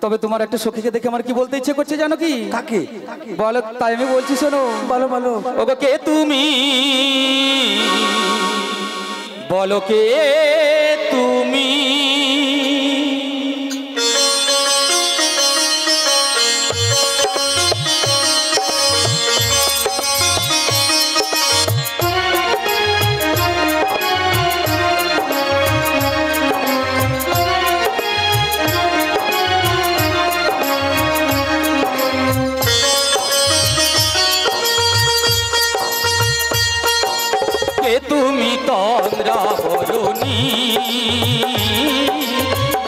তবে তোমার একটা সখীকে দেখে আমার কি বলতে ইচ্ছে করছে জানো কি? কাকে? বলো, তাই আমি বলছি শোনো। বলো বলো। ওগো কে তুমি, বলো কে তুমি? তুমি তন্দ্রা ভরণী,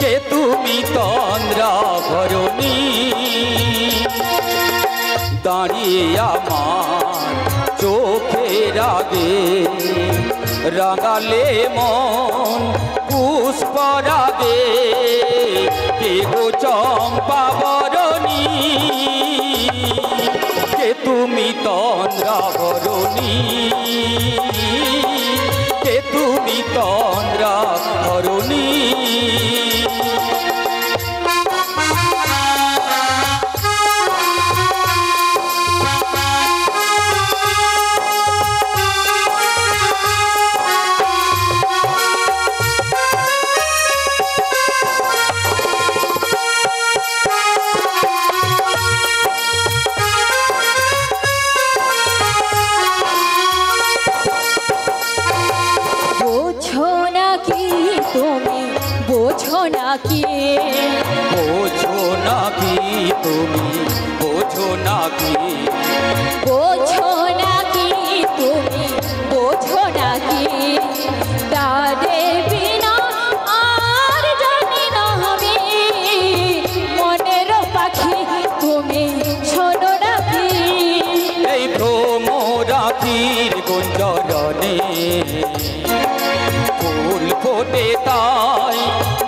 কে তুমি তন্দ্রা ভরণী, দাঁড়িয়ে আমার চোখের আগে রাঙালে মন পুষ্পরাগে, কে গো চম্পা বরণী, কে তুমি তন্দ্রা ভরণী, কে তুমি তন্দ্রা ভরণী। বোঝো নাকি তুমি, বোঝো নাকি, বোঝো নাকি তুমি, বোঝো নাকি, তাদের বিনা আর জানি না আমি, মনের পাখি তুমি শোনো নাকি, এই ভ্রমরাখির গুঞ্জরণে ফুল ফোটে তাই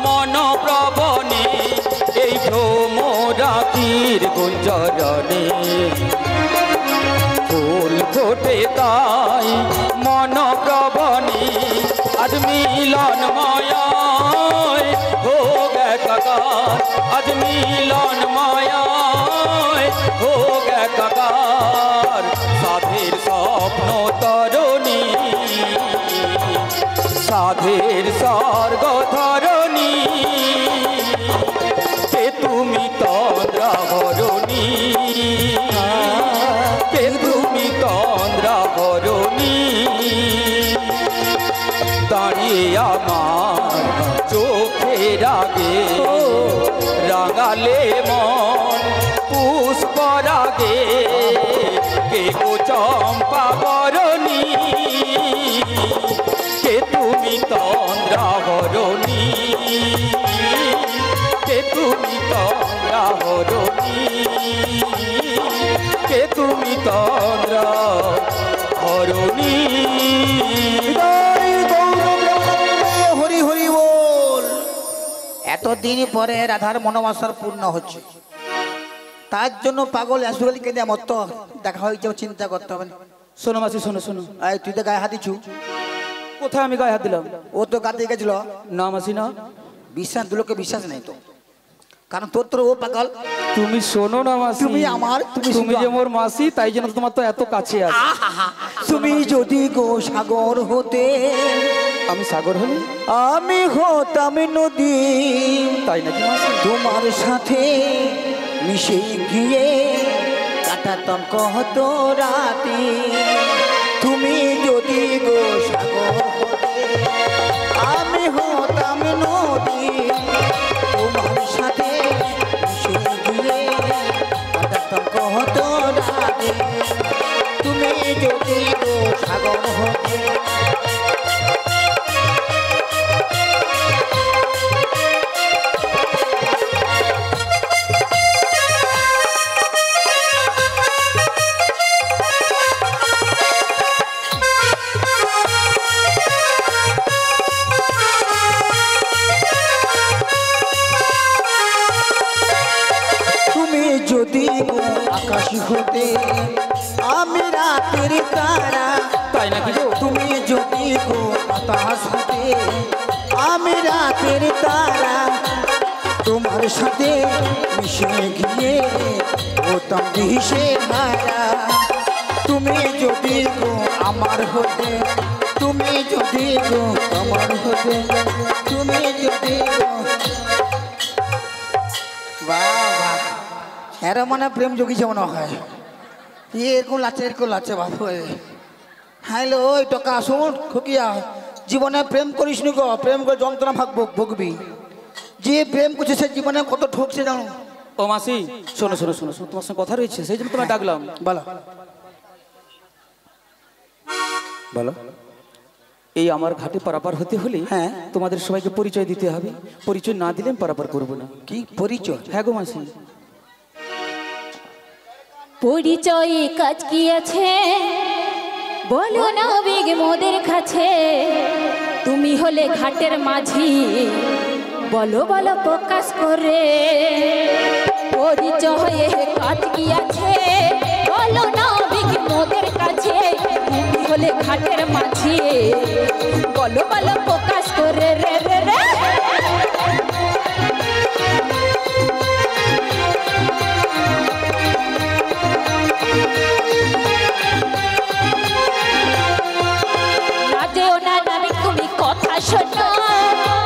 মন প্রবণে, এই ভ্রমরাখির গুঞ্জরণে ফুল ফোটে তাই মন প্রবণে, আজ মিলন মায়ায় হোক একাকার, আজ মিলন মায়ায় হোক একাকার, সাধের স্বপ্ন তরণী, সাধের স্বর্গ ধরণী, কে তুমি তন্দ্রা ভরণী, কে তুমি তন্দ্রা ভরণী, দাঁড়িয়ে আমার চোখের আগে রাঙালে মন পুষ্পরাগে, কে গো চম্পা বরণী, কে তুমি তন্দ্রা ভরণী, কে তুমি তন্দ্রা ভরণী, কে তুমি তন্দ্রা ভরণী। হরি হরি বল। এতদিন পরে রাধার মনোবাসনা পূর্ণ হচ্ছে, তার জন্য পাগল আসলে কেঁদে আমার তো দেখা হয়েছে, চিন্তা করতে হবে না। শোনো মাসি, শোনো শোনো, তুই তো গায়ে হাত দিছু। কোথায় আমি গায়ে হাত দিলাম? ও তো গাতে গেছিল না মাসি না, বিশ্বাস দুলোকে বিশ্বাস নেই তো, কারণ তোর তো ও পাগল। তুমি শোনো না মাসি, তুমি আমার, তুমি যে মোর মাসি, তাই জন্য তোমার তো এত কাছে আছে। তুমি যদি গো সাগর হতে, আমি সাগর হই, আমি হতাম নদী, তাই নাকি মাসি? তোমার সাথে মিশে গিয়ে কাটাতাম কত রাতে, তুমি যদি গো সাগর হতে, আমি হতাম নদী, তোমার সাথে মিশে গিয়ে কাটাতাম কত রাতে, তুমি যদি গো সাগর হতে। যদি আকাশ হতে, আমি রাতের তারা, তাই নাকি গো? তুমি যদি গো বাতাস হতে, আমি রাতের তারা, তোমার সাথে মিশে গিয়ে হতাম দিশে হারা। তুমি যদি গো আমার হতে, তুমি যদি গো আমার হতে, তুমি যদি গো। বাহ, এরা মানে প্রেম যোগী মনে হয়। এরকম লাগছে বাবু। হ্যালো, ওই টাকা আসুন খুকিয়া, জীবনে প্রেম করিস নি গো, প্রেম করে যন্ত্রণা ভুগবি। যে প্রেম করছে সে জীবনে কত ঠকছে জানো। ও মাসি, শোনো শোনো শোনো শোনো, তোমার সঙ্গে কথা রয়েছে, সেই জন্য তোমায় ডাকলাম। বলো বলো। এই আমার ঘাটে পারাপার হতে হলে হ্যাঁ। তোমাদের সবাইকে পরিচয় দিতে হবে। পরিচয় না দিলে আমি পারাপার করবো না। কি পরিচয়? হ্যাঁ গো মাসি। পরিচয়ে কাজ কি আছে বলো না বেগ মোদের কাছে। তুমি হলে ঘাটের মাঝি, বলো বলো প্রকাশ করে। পরিচয়ে কাজ কি আছে বলো না বেগ মোদের কাছে। তুমি হলে ঘাটের মাঝি, বলো বলো প্রকাশ করে রে রে রে। কথা শোনো,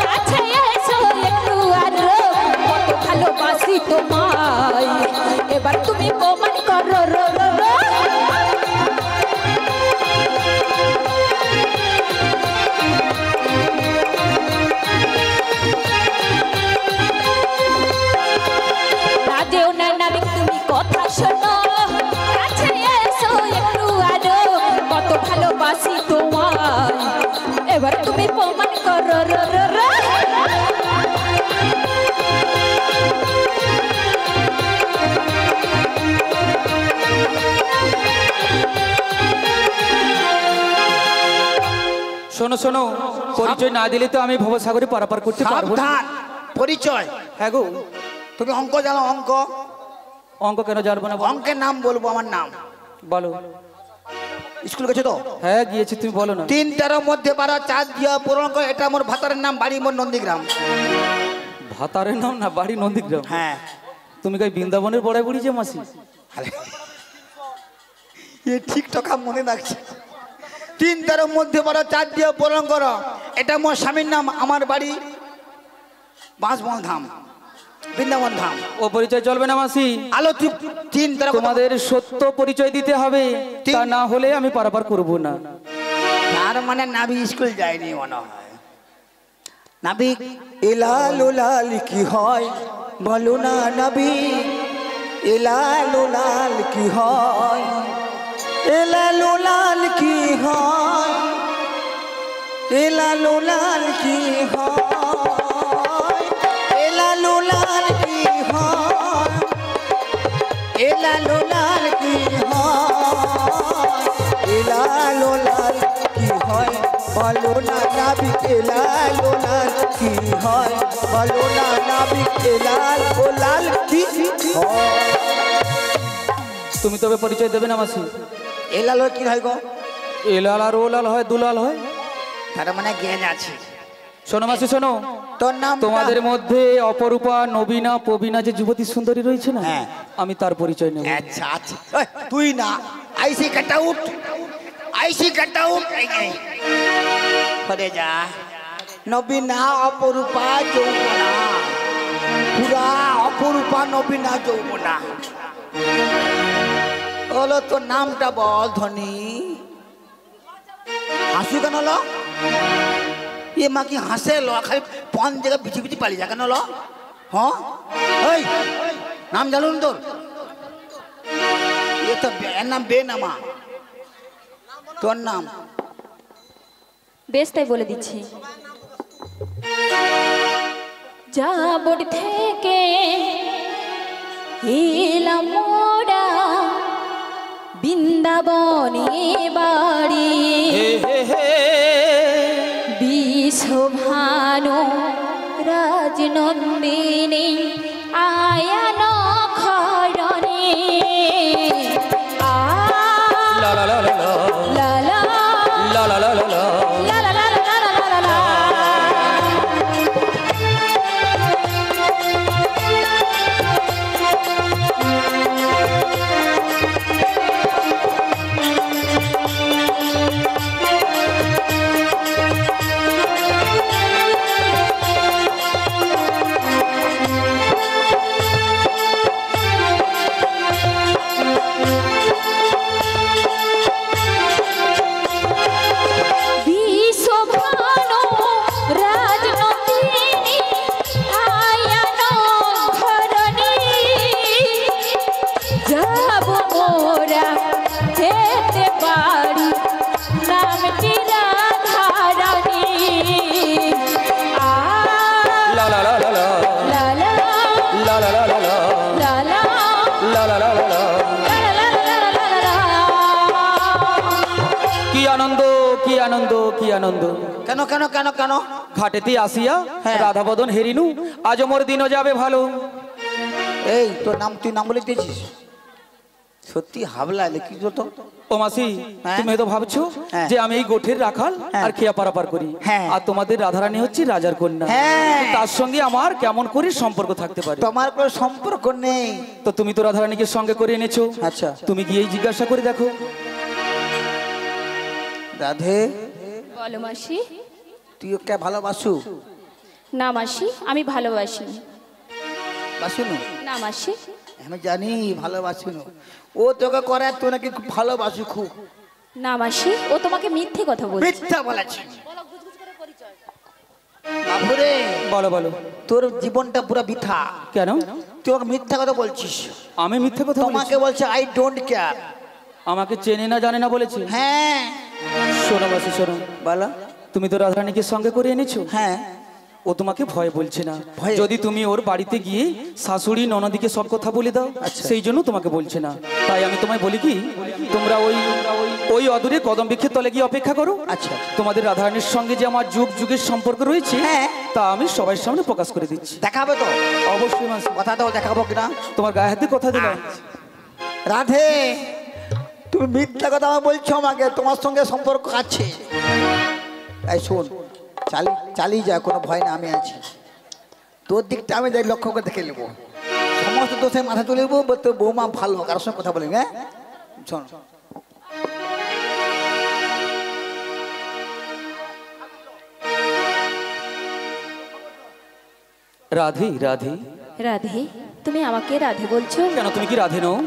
কাছে এসো একটু আরো, কত ভালোবাসি তোমায়, এবার তুমি প্রমাণ করো রো রো রো। রাজেও না নাবিক তুমি কথা শোনো, কাছে এসো একটু আরো, কত ভালোবাসি তোমায়, এবার তুমি প্রমাণ করো রো রো রো। শোনো শোনো, পরিচয় না দিলে তো আমি ভবসাগরে পারাপার করতে পারবো না। সাবধান, পরিচয়। হ্যাঁ গো। তুমি অঙ্ক জানো? অঙ্ক? অঙ্ক কেন জানবো না? অঙ্কের নাম বলবো, আমার নাম বলো। স্কুল গেছো তো? হ্যাঁ গিয়েছি, তুমি বলো না। 3 13 মধ্যে 12 4 দিয়া পূরণ করে। এটা আমার ভাতারের নাম, বাড়ি মোর নন্দীগ্রাম। ভাতারের নাম না, বাড়ি নন্দীগ্রাম। হ্যাঁ। তুমি কই বৃন্দাবনের বড়াই বুড়ি যে মাসি? এ ঠিক টাকা মনে রাখছে। 3 13 মধ্যে 12 4 দিয়া পূরণ করো। এটা মোর স্বামীর নাম, আমার বাড়ি বাঁশবন ধাম, বৃন্দাবন ধাম। ও পরিচয় চলবে না মাসি। আলো 3 13 তোমাদের সত্য পরিচয় দিতে হবে, তা না হলে আমি পারাপার করব না। তার মানে নাবি স্কুল যায়নি মনে হয়। নাবি এলাল লাল কি হয় বলো না নাবি, এলাল লাল কি হয়, এলাল লাল কি হয়, এলাল লাল কি হয়, এলাল লাল কি হয়, এলাল লাল কি হয়, এলাল লাল কি হয় বলো না নাবি, এলাল লাল কি হয় বলো না নাবি, এলাল লাল কি হয়। তুমি তবে পরিচয় দেবে না মাসি? এলাল কি হয় গো? এলাল আর ও লাল হয়, দুলাল হয়। তার মানে জ্ঞান আছে। শোনো মাসি শোনো, তোর নাম? তোমাদের মধ্যে অপরূপা, নবীনা, প্রবীণা যে যুবতী সুন্দরী রয়েছে না, হ্যাঁ। আমি তার পরিচয় নেব। আচ্ছা আচ্ছা, তুই না আইসি কাট আউট, আইসি কাট আউট। করে যা নবীনা, অপরূপা, যৌবনা, পুরা অপরূপা, নবীনা, যৌবনা। বলো তোর নামটা বল ধনী। হাসু কেন লো? এ মা কি হাসে লো? খালি পন জায়গা বিচি বিচি পালি যা কেন লো? হ্যাঁ, ওই নাম জানুন তোর? এ তো এর নাম বেনামা। তোর নাম? বেশ, তাই বলে দিচ্ছি। যাবর থেকে এলাম মোরা বৃন্দাবনে বাড়ি, বিশ্বভানু রাজনন্দিনী আয়ান খরণে। লা লা লা লা লা লা লা লা লা লা লা। লা লা লা লা লা লা লা লা। লা লা লা লা লা। লা লা লা লা লা লা লা। কি আনন্দ, কি আনন্দ, কি আনন্দ। কেন কেন কেন কেন? ঘাটেতে আসিয়া হ্যাঁ। রাধা বদন হেরিনু, আজ মোর দিনও যাবে ভালো। এই তোর নাম, তুই নাম বলে দিয়েছিস? সত্যি হাবলা লিখি তো। ও মাসি, হ্যাঁ? তুমি তো ভাবছো হ্যাঁ। যে আমি এই গোঠের রাখাল হ্যাঁ। আর খেয়া পারাপার করি, হ্যাঁ। আর তোমাদের রাধারানী হচ্ছে রাজার কন্যা। হ্যাঁ। তার সঙ্গে আমার কেমন করে সম্পর্ক থাকতে পারে? তোমার কোনো সম্পর্ক নেই। তো তুমি তো রাধারানীকে সঙ্গে করে এনেছো। আচ্ছা। তুমি গিয়েই জিজ্ঞাসা করে দেখো। রাধে, বলো মাসি। তুই ওকে ভালোবাসু? না মাসি, আমি ভালোবাসি না। বাসুনু? না মাসি। আমি জানি ভালোবাসুনু। ও তোকে করে, তুই নাকি খুব ভালোবাসু খুব। না মাসি, ও তোমাকে মিথ্যে কথা বলছে। মিথ্যা বলেছে। বাবুরে, বলো বলো। তোর জীবনটা পুরো বৃথা। কেন? তুই ওকে মিথ্যা কথা বলছিস। আমি মিথ্যে কথা বলেছি? তোমাকে বলছে আই ডোন্ট কেয়ার। আমাকে চেনে না জানে না বলেছে? হ্যাঁ। শোনো মাসি শোনো, বলো। তুমি তো রাধারানীকে সঙ্গে করে এনেছো। হ্যাঁ। ও তোমাকে ভয় বলছে না। ভয়ে? যদি তুমি ওর বাড়িতে গিয়ে শাশুড়ি ননদিকে সব কথা বলে দাও, আচ্ছা। সেই জন্য তোমাকে বলছে না। তাই আমি তোমায় বলি কি, তোমরা ওই ওই অদূরে কদম বৃক্ষের তলে গিয়ে অপেক্ষা করো। আচ্ছা। তোমাদের রাধারানীর সঙ্গে যে আমার যুগ যুগের সম্পর্ক রয়েছে, হ্যাঁ। তা আমি সবার সামনে প্রকাশ করে দিচ্ছি। দেখাবে তো? অবশ্যই মাসি, কথা তো দেখাবো কিনা? তোমার গায়ে হাতে কথা দিলাম। রাধে, তুমি মিথ্যা কথা আমার বলছো আমাকে, তোমার সঙ্গে সম্পর্ক আছে। এই শোন, চালিয়ে যা, কোনো ভয় না, আমি আছি। তোর দিকটা আমি লক্ষ্য করে দেখে নেবো। সমস্ত দোষে মাথা তুলে নেবো, তোর বৌমা ভালো, কারোর সঙ্গে কথা বলি। হ্যাঁ শোন, রাধে রাধে। রাধে? তুমি আমাকে রাধে বলছো? কেন, তুমি কি রাধে নও?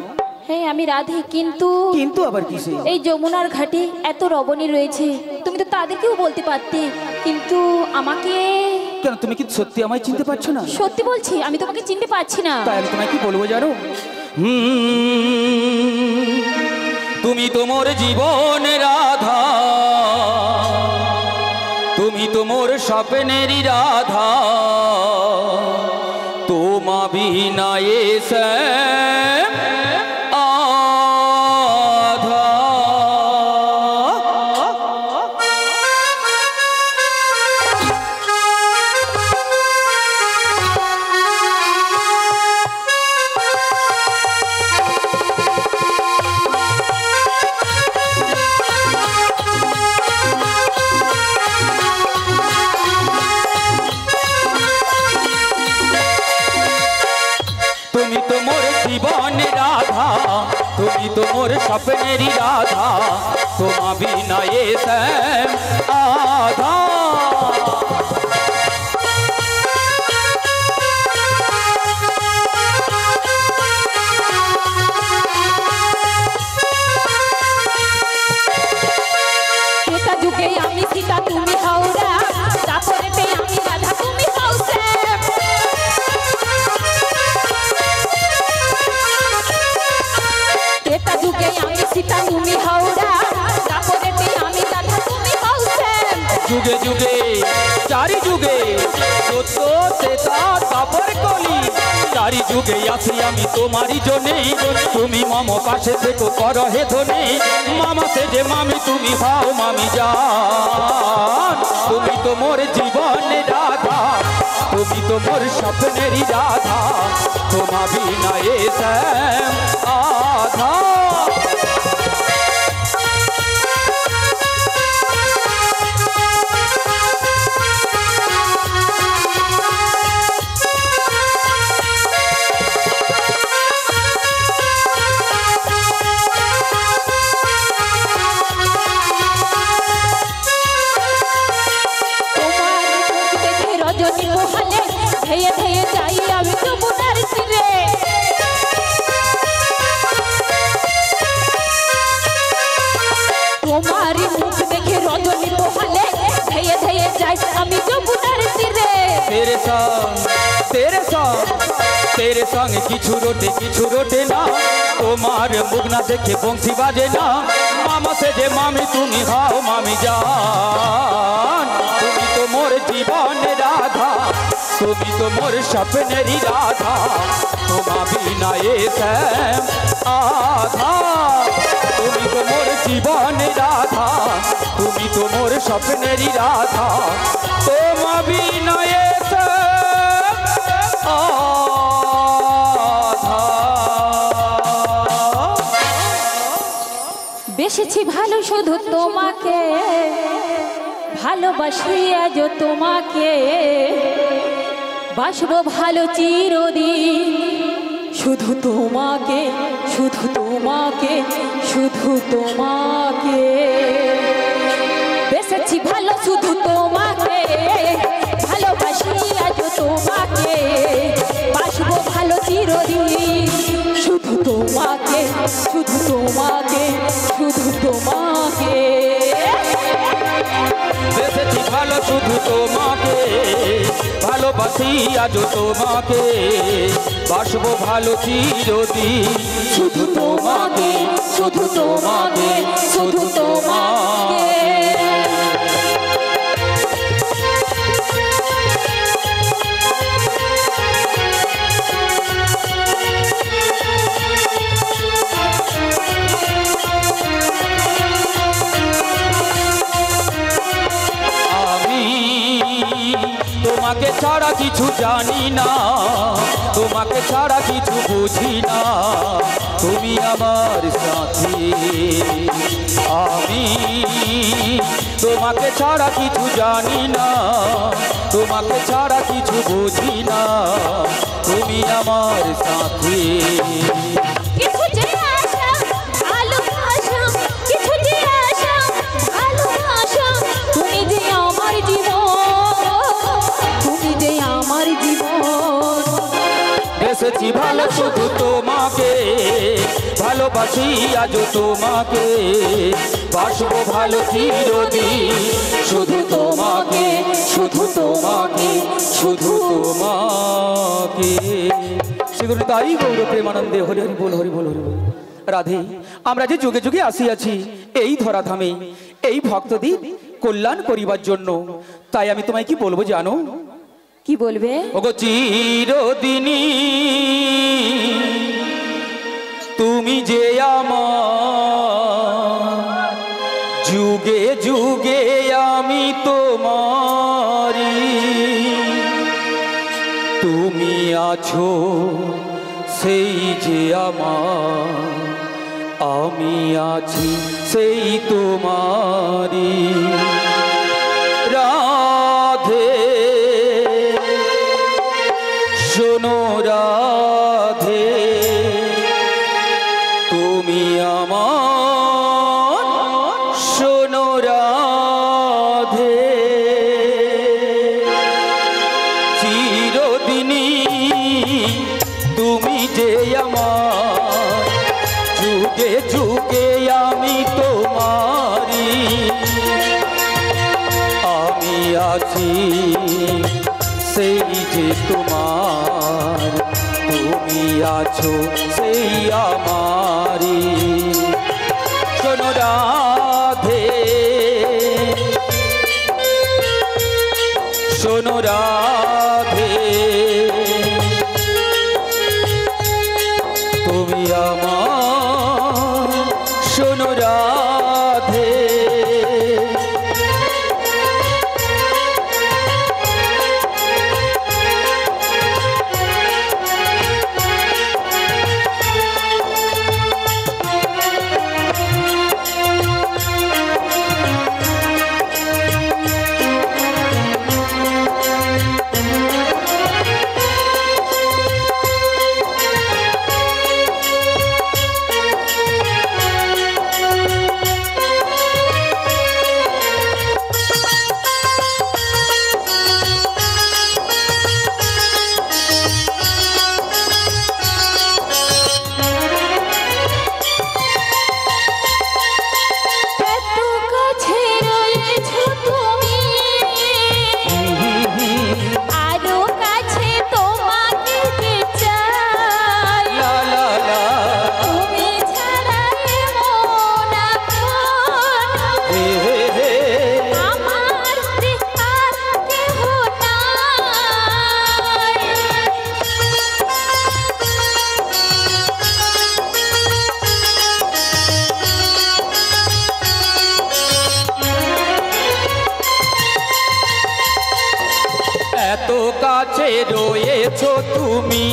হ্যাঁ আমি রাধে, কিন্তু কিন্তু আবার কিসে? এই যমুনার ঘাটে এত রবণী রয়েছে, তুমি তো তাদেরকেও বলতে পারতে, কিন্তু আমাকে। কেন, তুমি কি সত্যি আমায় চিনতে পারছো না? সত্যি বলছি, আমি তোমাকে চিনতে পারছি না। তাই আমি তোমায় কি বলবো জানো? তুমি তোমার জীবন রাধা, তুমি তোমার স্বপ্নেরই রাধা, তোমা বিনা এসে আধা। তুমি তো মোর জীবন রাধা, তুমি তো মোর স্বপ্নেরই রাধা, তোমা বিনা এসে আধা। ত্রেতা যুগে আমি সীতা, তুমি হাওড়া, দাপরেতে আমি রাধা, তুমি হাও শ্যাম। ত্রেতা যুগে আমি সীতা, তুমি হাওড়া, দাপরেতে আমি রাধা, তুমি হাও শ্যাম। যুগে যুগে চারি যুগে সত্য শ্বেতা তাপর কলি, চারি যুগে আসি আমি তোমারই জন্যে, তুমি মম পাশে থেকো কর হে ধনে, মামা সে যে মামি তুমি হাও মামি জান। তুমি তো মোর জীবন রাধা, তুমি তো মোর স্বপ্নেরই রাধা, তোমা বিনা এ শ্যাম আধা। তোমার মুখ দেখে রজনী মোহনে ধেয়ে ধেয়ে যাই আমি যমুনার তীরে। তোমার মুখ দেখে রজনী মোহনে ধেয়ে ধেয়ে যাই আমি যমুনার তীরে। তেরে সঙ্গে কিছু রোটে না, তোমার মুখ না দেখে বংশী বাজে না, মামা সে যে মামি তুমি হাও মামি জান। তুমি তো মোর জীবন রাধা, তুমি তো মোর স্বপ্নেরই রাধা, তোমা বিনা এ শ্যাম আধা। তুমি তো মোর জীবনের রাধা, তুমি তো মোর স্বপ্নেরই রাধা, তোমা বিনা এ শ্যাম আধা। বেসেছি ভালো শুধু তোমাকে, ভালোবাসি আজ তোমাকে, বাসবো ভালো চিরদিন শুধু তোমাকে, শুধু তোমাকে, শুধু তোমাকে। বেসেছি ভালো শুধু তোমাকে, ভালোবাসি আজ তোমাকে, বাসবো ভালো চিরদিন শুধু তোমাকে, শুধু তোমাকে, শুধু তোমাকে। বেসেছি ভালো শুধু তোমাকে, ভালোবাসি আজ তোমাকে, বাসবো ভালো চিরদিন শুধু তোমাকে, শুধু তোমাকে, শুধু তোমাকে। তোমাকে ছাড়া কিছু জানি না, তোমাকে ছাড়া কিছু বুঝি না, তুমি আমার সাথী। আমি তোমাকে ছাড়া কিছু জানি না, তোমাকে ছাড়া কিছু বুঝি না, তুমি আমার সাথী। কিছু যে আশা ভালোবাসা, কিছু যে আশা ভালোবাসা, তুমি যে আমার জীবন, তুমি যে আমার জীবন। বেসেছি ভালো শুধু তোমাকে, ভালোবাসি আজ তোমাকে, বাসবো ভালো চিরদিন শুধু তোমাকে, শুধু তোমাকে, শুধু তোমাকে। সেগুলো তাই গৌর প্রেমানন্দে হরি হরি বল, হরি বল, হরি বল। রাধে, আমরা যে যুগে যুগে আসিয়াছি এই ধরাধামে এই ভক্তদের কল্যাণ করিবার জন্য, তাই আমি তোমায় কি বলবো জানো? কি বলবে? ওগো চিরদিনী তুমি যে আমার, যুগে যুগে আমি তোমারি, তুমি আছো সেই যে আমার, আমি আছি সেই তোমারি। রাধে শোনো রাধে, তুমি আমার শোনো রাধে, চিরদিনী তুমি যে আমার, যুগে যুগে আমি তোমারি, আমি আছি সেই যে তোমার, তুমি আছো সেই আমারি। শোনো রাধে, শোনো রাধে, তুমি আমার শোনো রাধে। তুমি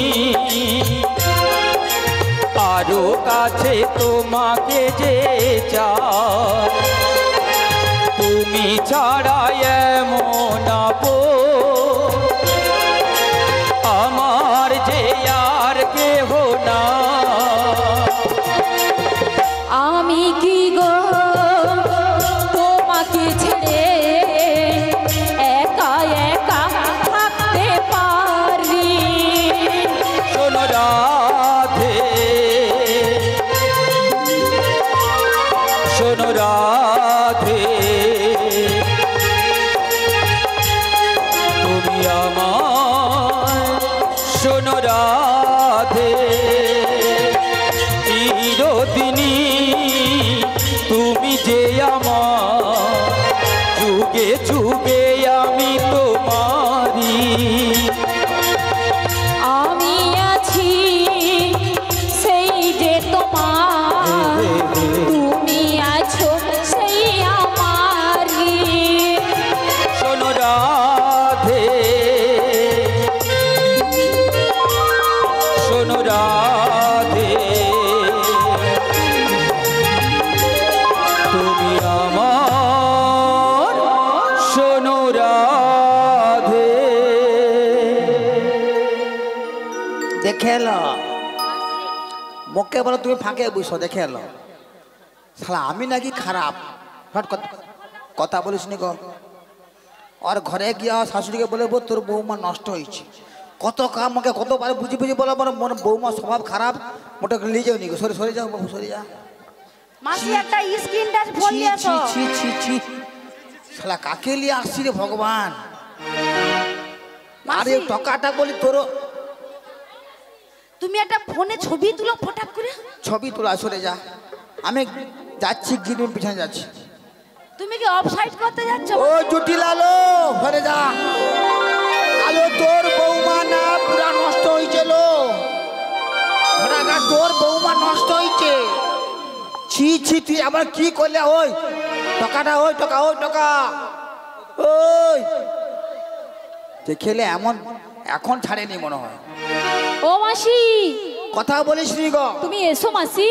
আরো কাছে তোমাকে যে চাই তুমি ছাড়া এমন আপন আমার যে আর কেহ না আমি কি গো তোমাকে ছেড়ে একা একা থাকতে পারি? শোনো রাধে শোনো রাধে তুমি আমার শোনো রাধে চিরদিনই তুমি যে আমার যুগে যুগে আমি তোমারি আমি আছি সেই যে তোমার, তুমি আছো সেই আমারই। শোনো রাধে শোনো রাধে তুমি আমার শোনো রাধে দেখে এলো মুখে বলো তুমি ফাঁকে বুঝছো দেখে এলো শালা আমি নাকি খারাপ হট কথা বলিস নি গো আর ঘরে গিয়া শাশুড়িকে বলে তোর বৌমা নষ্ট হয়েছে কত কাম আমাকে কতবার বুঝি বুঝি বলা বলো মনে বৌমা স্বভাব খারাপ মোটা করে নিয়ে যাও নি গো সরে সরে যাও বাবু সরে যা মাসি একটা স্ক্রিন টাচ ফোন নিয়ে এসো। ছি ছি ছি শালা কাকে নিয়ে আসছি রে ভগবান আরে টাকাটা বলি তোর তুমি একটা ফোনে ছবি তুলো ফটাক করে। ছবি তোলা সরে যা আমি যাচ্ছি গিরির পিছনে যাচ্ছি তুমি কি অফসাইড করতে যাচ্ছ? ও জটিল আলো ঘরে যা আলো তোর বৌমা না পুরা নষ্ট হয়েছিল তোর বৌমা নষ্ট হয়েছে ছি ছি তুই আবার কি করলে ওই টাকাটা ওই টাকা ওই টাকা ওই দেখলে এমন এখন ছাড়েনি মনে হয় ও মাসি, কথা বলিস নি গো তুমি এসো মাসি।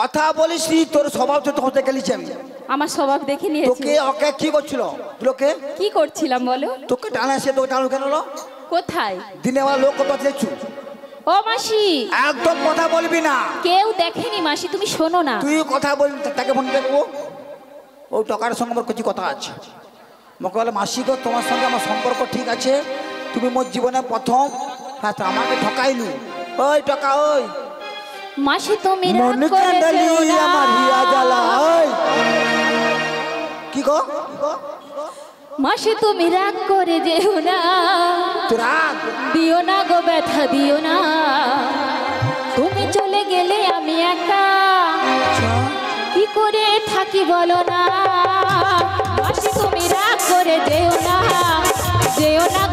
কথা বলিস নি তোর স্বভাব তো হতে গেলিছি আমি আমার স্বভাব দেখে নিয়েছি। তোকে ওকে কি করছিল লোকে কি করছিলাম বলো? তোকে টানা সে তোকে টানো কেন লো? কোথায়? দিনে বেলা লোক কত দেখছু ও মাসি, একদম কথা বলবি না কেউ দেখেনি মাসি, তুমি শোনো না। তুই কথা বলবি তাকে ফোন দেখবো ও টাকার সঙ্গে আমার কিছু কথা আছে মোকে বলে মাসি গো তোমার সঙ্গে আমার সম্পর্ক ঠিক আছে তুমি মোর জীবনে প্রথম হ্যাঁ তো আমাকে ঠকাইলু ওই টাকা ওই মাসি তুমি রাগ মনে করে কান্দালি যেও না। আমার হিয়া জ্বালা ওই কি গো মাসি তুমি রাগ করে যেও না, তোরা দিও না গো ব্যথা দিও না, তুমি চলে গেলে আমি একা কি করে থাকি বলো না। মাসি তুমি রাগ করে যেও না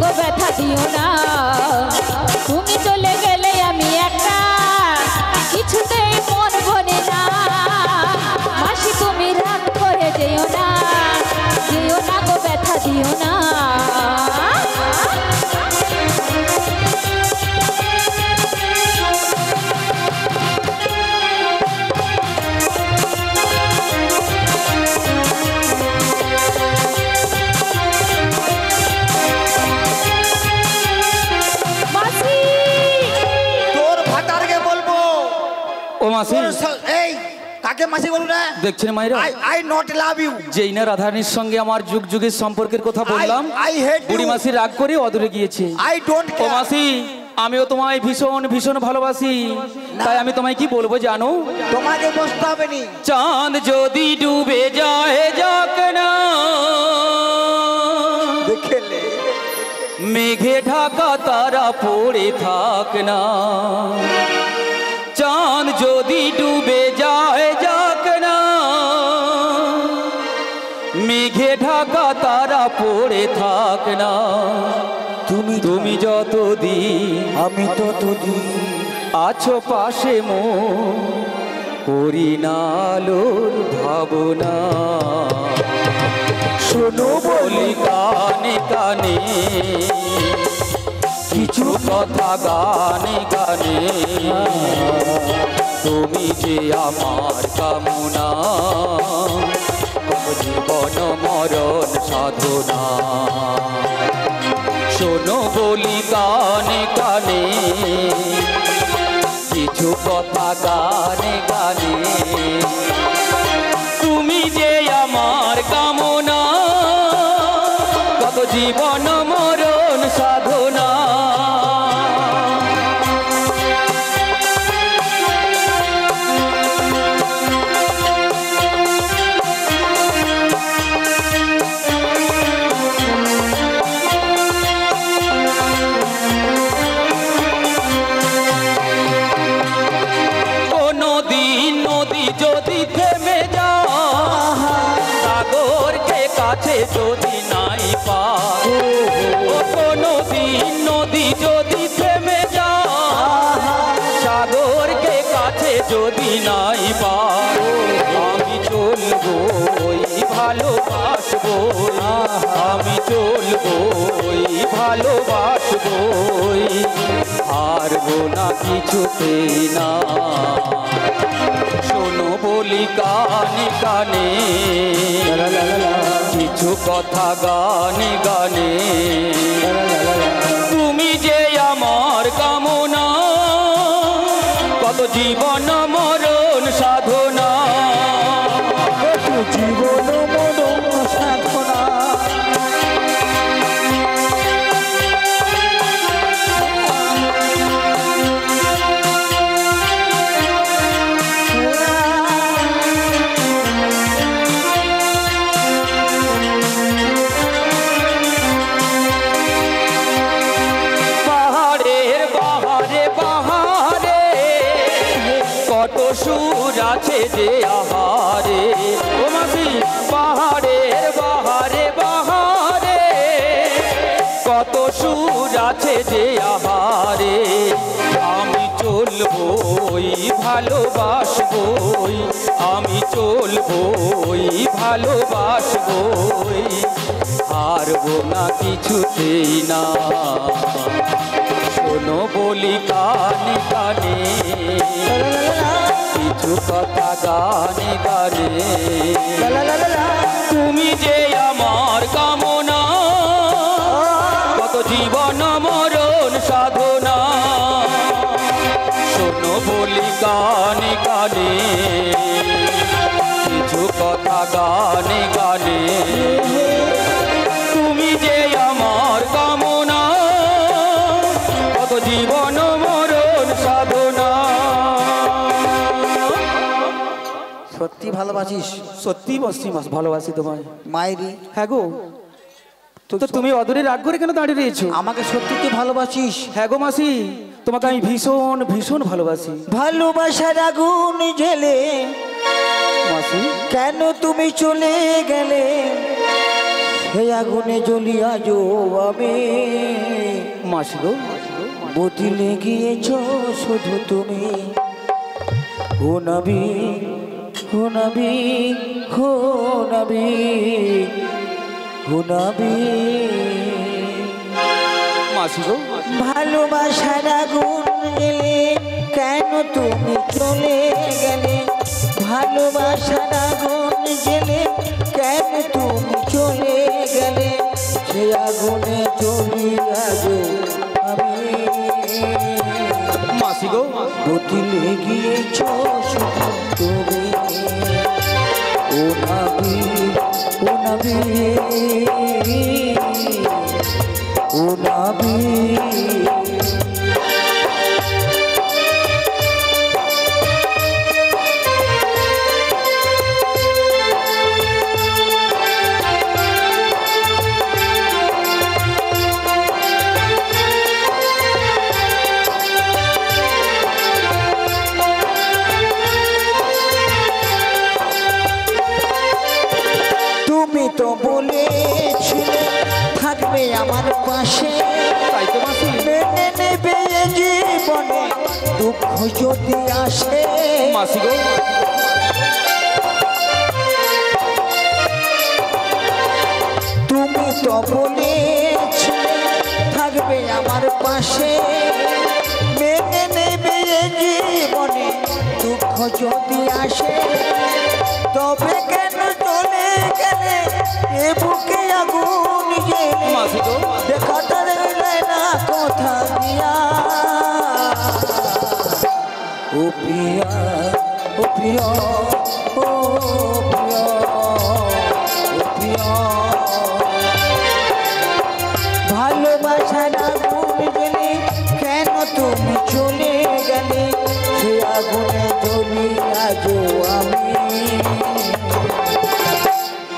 গো ব্যথা দিও না, তুমি চলে গেলে আমি একা কিছুতেই মন বনে না। মাসি তুমি রাগ করে যেও না গো ব্যথা দিও না। ও মাসি এই কাকে মাসি বলু না দেখছেন মাইরা আই নট লাভ ইউ যেই না রাধারানীর সঙ্গে আমার যুগ যুগের সম্পর্কের কথা বললাম I hate you. বুড়ি মাসি রাগ করে অদূরে গিয়েছে আই ডোন্ট ও মাসি আমিও তোমায় ভীষণ ভীষণ ভালোবাসি তাই আমি তোমায় কি বলবো জানো তোমাকে বসতে হবে নি চাঁদ যদি ডুবে যায় যাক না দেখলে মেঘে ঢাকা তারা পড়ে থাক না চাঁদ যদি ডুবে যায় যাক না মেঘে ঢাকা তারা পড়ে থাক না তুমি যতদিন আমি ততদিন আছো পাশে মো করি না আলোর ভাবনা শোনো বলি কানে কানে কিছু কথা গানে গানে তুমি যে আমার কামনা জীবন মরণ সাধনা শোনো বলি কানে কানে কিছু কথা গানে গানে তুমি যে আমার কামনা কত জীবন মরণ সাধনা যদি নাই পার কোনো দিন নদী যদি থেমে যায় সাগরকে কাছে যদি নাই পার আমি চলবো ভালোবাসবো আমি চলবো ভালোবাসবো হারবো না কিছুতেই না শোনো বলি কানে কানে কিছু কথা গানে গানে তুমি যে আমার কামনা কত জীবন মরণ সাধনা জীবন মরণ সাধনা সুর আছে যে আহারে ও মাসি পাহাড়ের বাহারে বাহারে কত সুর আছে যে আহারে আমি চলবই ভালোবাসবই আমি চলবই ভালোবাসবই হারবো না কিছুতেই না শোনো বলি কানে কানে কিছু কথা গানে গানে তুমি যে আমার কামনা কত জীবন মরণ সাধনা শোনো বলি কানে কানে কিছু কথা গানে গানে তুমি যে আমার কামনা কত জীবন মরণ সাধনা সত্যি ভালোবাসিস? সত্যি বসছি মাস ভালোবাসি তোমায় মায়েরি। হ্যাঁ গো তো তুমি অদূরে রাগ করে কেন দাঁড়িয়ে রয়েছো? আমাকে সত্যি তুই ভালোবাসিস? হ্যাঁ গো মাসি তোমাকে আমি ভীষণ ভীষণ ভালোবাসি। ভালোবাসার আগুন জ্বেলে মাসি কেন তুমি চলে গেলে সেই আগুনে জ্বলিয়া যো আমি মাসি গো বদলে গিয়েছ শুধু তুমি ও নবী ও নবী ও নবী ও নবী মাসি গো ভালোবাসার আগুন জ্বেলে কেন তুমি চলে গেলে ভালোবাসার আগুন জ্বেলে কেন তুমি চলে গেলে সে আগুনে জ্বলিয়া যো আমি মাসি গো বদলে গিয়েছ শুধু তুমি ও নবী ও নবী ও নবী তুমি তো বলেছিলে থাকবে আমার পাশে তাই তো মাসি মেনে নেবে এ জীবনে দুঃখ যদি আসে মাসি গো তুমি তো বলেছিলে থাকবে আমার পাশে, মেনে নেবে এ জীবনে দুঃখ যদি আসে। তবে কেন চলে গেলে এ বুকে আগুন জেলে, মাসি গো দেখাটা রইলে না কথা দিয়া। ও প্রিয়া, ও প্রিয়া, ও প্রিয়া, ও প্রিয়া, ভালোবাসার আগুন জ্বলে কেন তুমি চলে গেলে, সে আগুনে জ্বলি আজও আমি।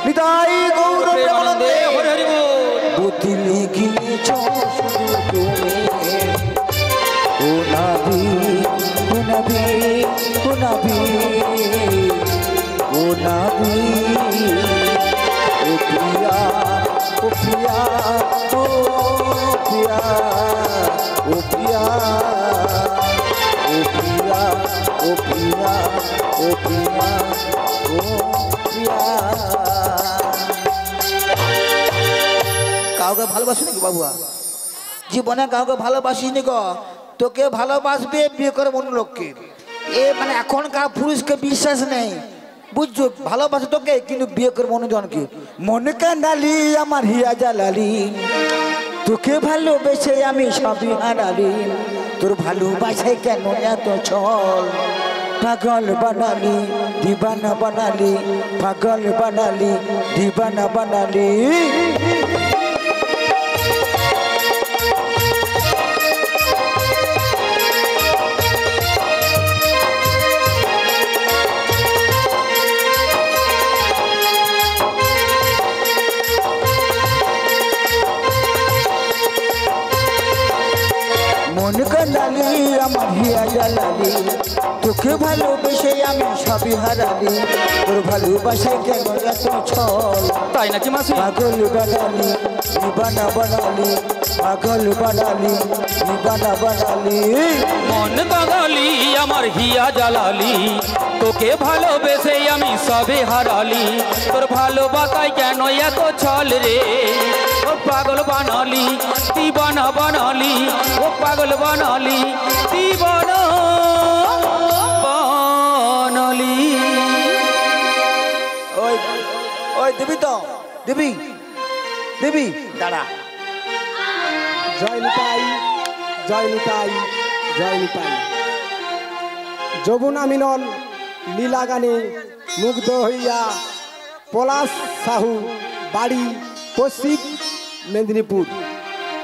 হৃদয় গৌর প্রেমানন্দে হরি হরি বল। বদলে গিয়েছ শুধু তুমি, ও নবী, ও নবী, ও নবী, ও নবী, ও প্রিয়া, ও প্রিয়া, ও প্রিয়া, ও প্রিয়া, ও প্রিয়া, ও প্রিয়া, ও প্রিয়া, ও প্রিয়া। কাউকে ভালোবাসি নাকি বাবুয়া? জীবনে কাউকে ভালোবাসিনি গো। তোকে ভালোবাসবে বিয়ে করে অন্য লোককে। এ মানে এখনকার পুরুষকে বিশ্বাস নেই, বুঝছো? ভালোবাসে তোকে কিন্তু বিয়ে করবো অন্যজনকে। মনে কান্দালি আমার হিয়া জ্বালালি, তোকে ভালোবেসে আমি সবই হারালি। তোর ভালোবাসায় কেন এত ছল, পাগল বানালি দিবানা বানালি, পাগল বানালি দিবানা বানালি। মন কান্দালি আমার হিয়া জ্বালালি, তোকে ভালোবেসে আমি সবই হারালি। তোর ভালোবাসায় কেন এত ছল, তাই নাকি মাসি? পাগল বানালি দিবানা বানালি, পাগল বানালি দিবানা বানালি। মন কাঁদালি আমার হিয়া জ্বালালি, তোকে ভালোবেসে আমি সবে হারালি। তোর ভালোবাসায় কেন এত ছল রে, ও পাগল বানালি দিবানা বানালি, ও পাগল বানালি দিবানা বানালি। ওই ওই দেবী তো, দেবী, দেবী দাঁড়া। জয় নিতাই, জয় নিতাই, জয় নিতাই। যমুনা মিলন লীলা গানে মুগ্ধ হইয়া পলাশ সাহু, বাড়ি পশ্চিম মেদিনীপুর,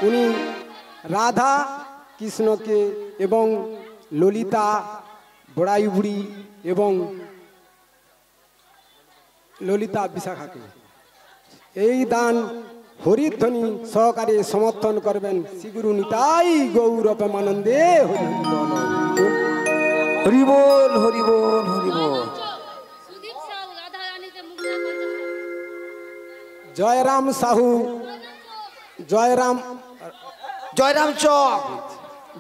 উনি রাধা কৃষ্ণকে এবং ললিতা বড়াইবুড়ি এবং ললিতা বিশাখাকে এই দান হরিধ্বনি সহকারে সমর্থন করবেন শ্রীগুরু নিতাই গৌর প্রেমানন্দে হরি হরি বল, হরি বল, হরি বল। জয়রাম সাহু, জয়রাম, জয়রাম চক,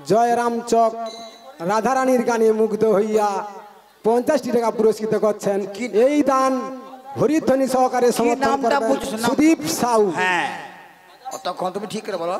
জয়রাম চক রাধারানীর গানে মুগ্ধ হইয়া 50টি টাকা পুরস্কৃত করছেন। এই দান হরিধ্বনি সহকারে সমর্থন নামটা করবেন বলছো? নাম? সুদীপ সাহু। হ্যাঁ, তখন তুমি ঠিক করে বলো।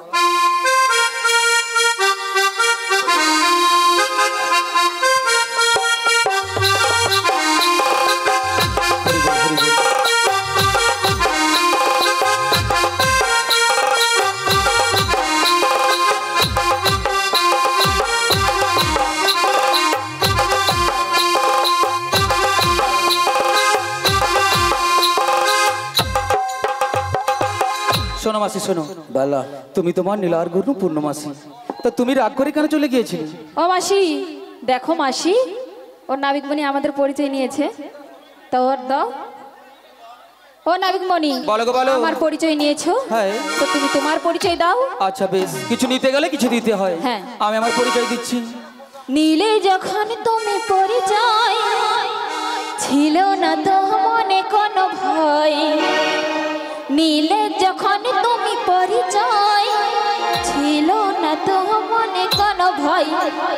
শোনো মাসি শোনো, বলো। তুমি তোমার নীলার গুরু পূর্ণমাসী, তা তুমি রাগ করে কেন চলে গিয়েছিলে? ও মাসি, দেখো মাসি, ওর নাবিকমণি আমাদের পরিচয় নিয়েছে, তো ওর দাও। ও নাবিকমণি, বলো গো বলো। আমার পরিচয় নিয়েছো, হ্যাঁ। তো তুমি তোমার পরিচয় দাও। আচ্ছা বেশ, কিছু নিতে গেলে কিছু দিতে হয়। হ্যাঁ। আমি আমার পরিচয় দিচ্ছি। নীলে যখন তুমি পরিচয়, ছিল না তো মনে কোনো ভয়। নীলে যখন তুমি পরিচয়, ছিল না তো মনে কোনো ভয়।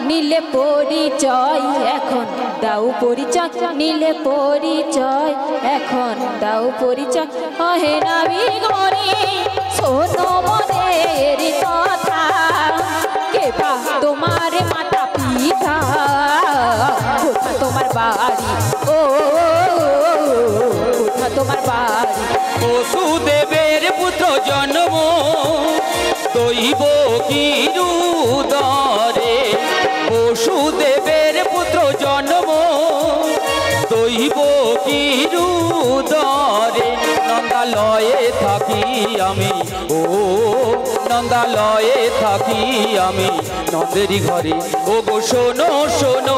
নীলে পরিচয় এখন দাও পরিচয়, নীলে পরিচয় এখন দাও পরিচয়। হে নাবিকমণি শোনো মনের কথা, কে বা তোমার মাতা পিতা, কোথা তোমার বাড়ি, ও কোথা তোমার বাড়ি। বসুদেবের পুত্র জন্ম দৈব কিরুদরে, বসুদেবের পুত্র জন্ম দৈব কিরুদরে, নন্দালয়ে থাকি আমি, ও নন্দালয়ে থাকি আমি নন্দেরই ঘরে। ও গো শোনো শোনো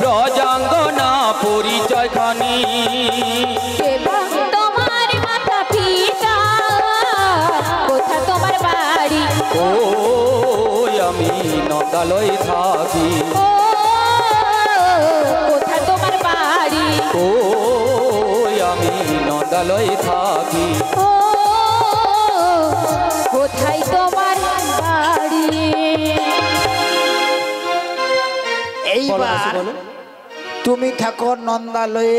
ব্রজাঙ্গনা পরিচয় খানি, কে বা তোমার মাতা পিতা, কোথা তোমার বাড়ি, ও আমি নন্দালয়ে থাকি, ও কোথা তোমার বাড়ি, ও আমি নন্দালয়ে থাকি। ও কোথায় তোমার বাড়ি। এইবার তুমি থাকো নন্দালয়ে,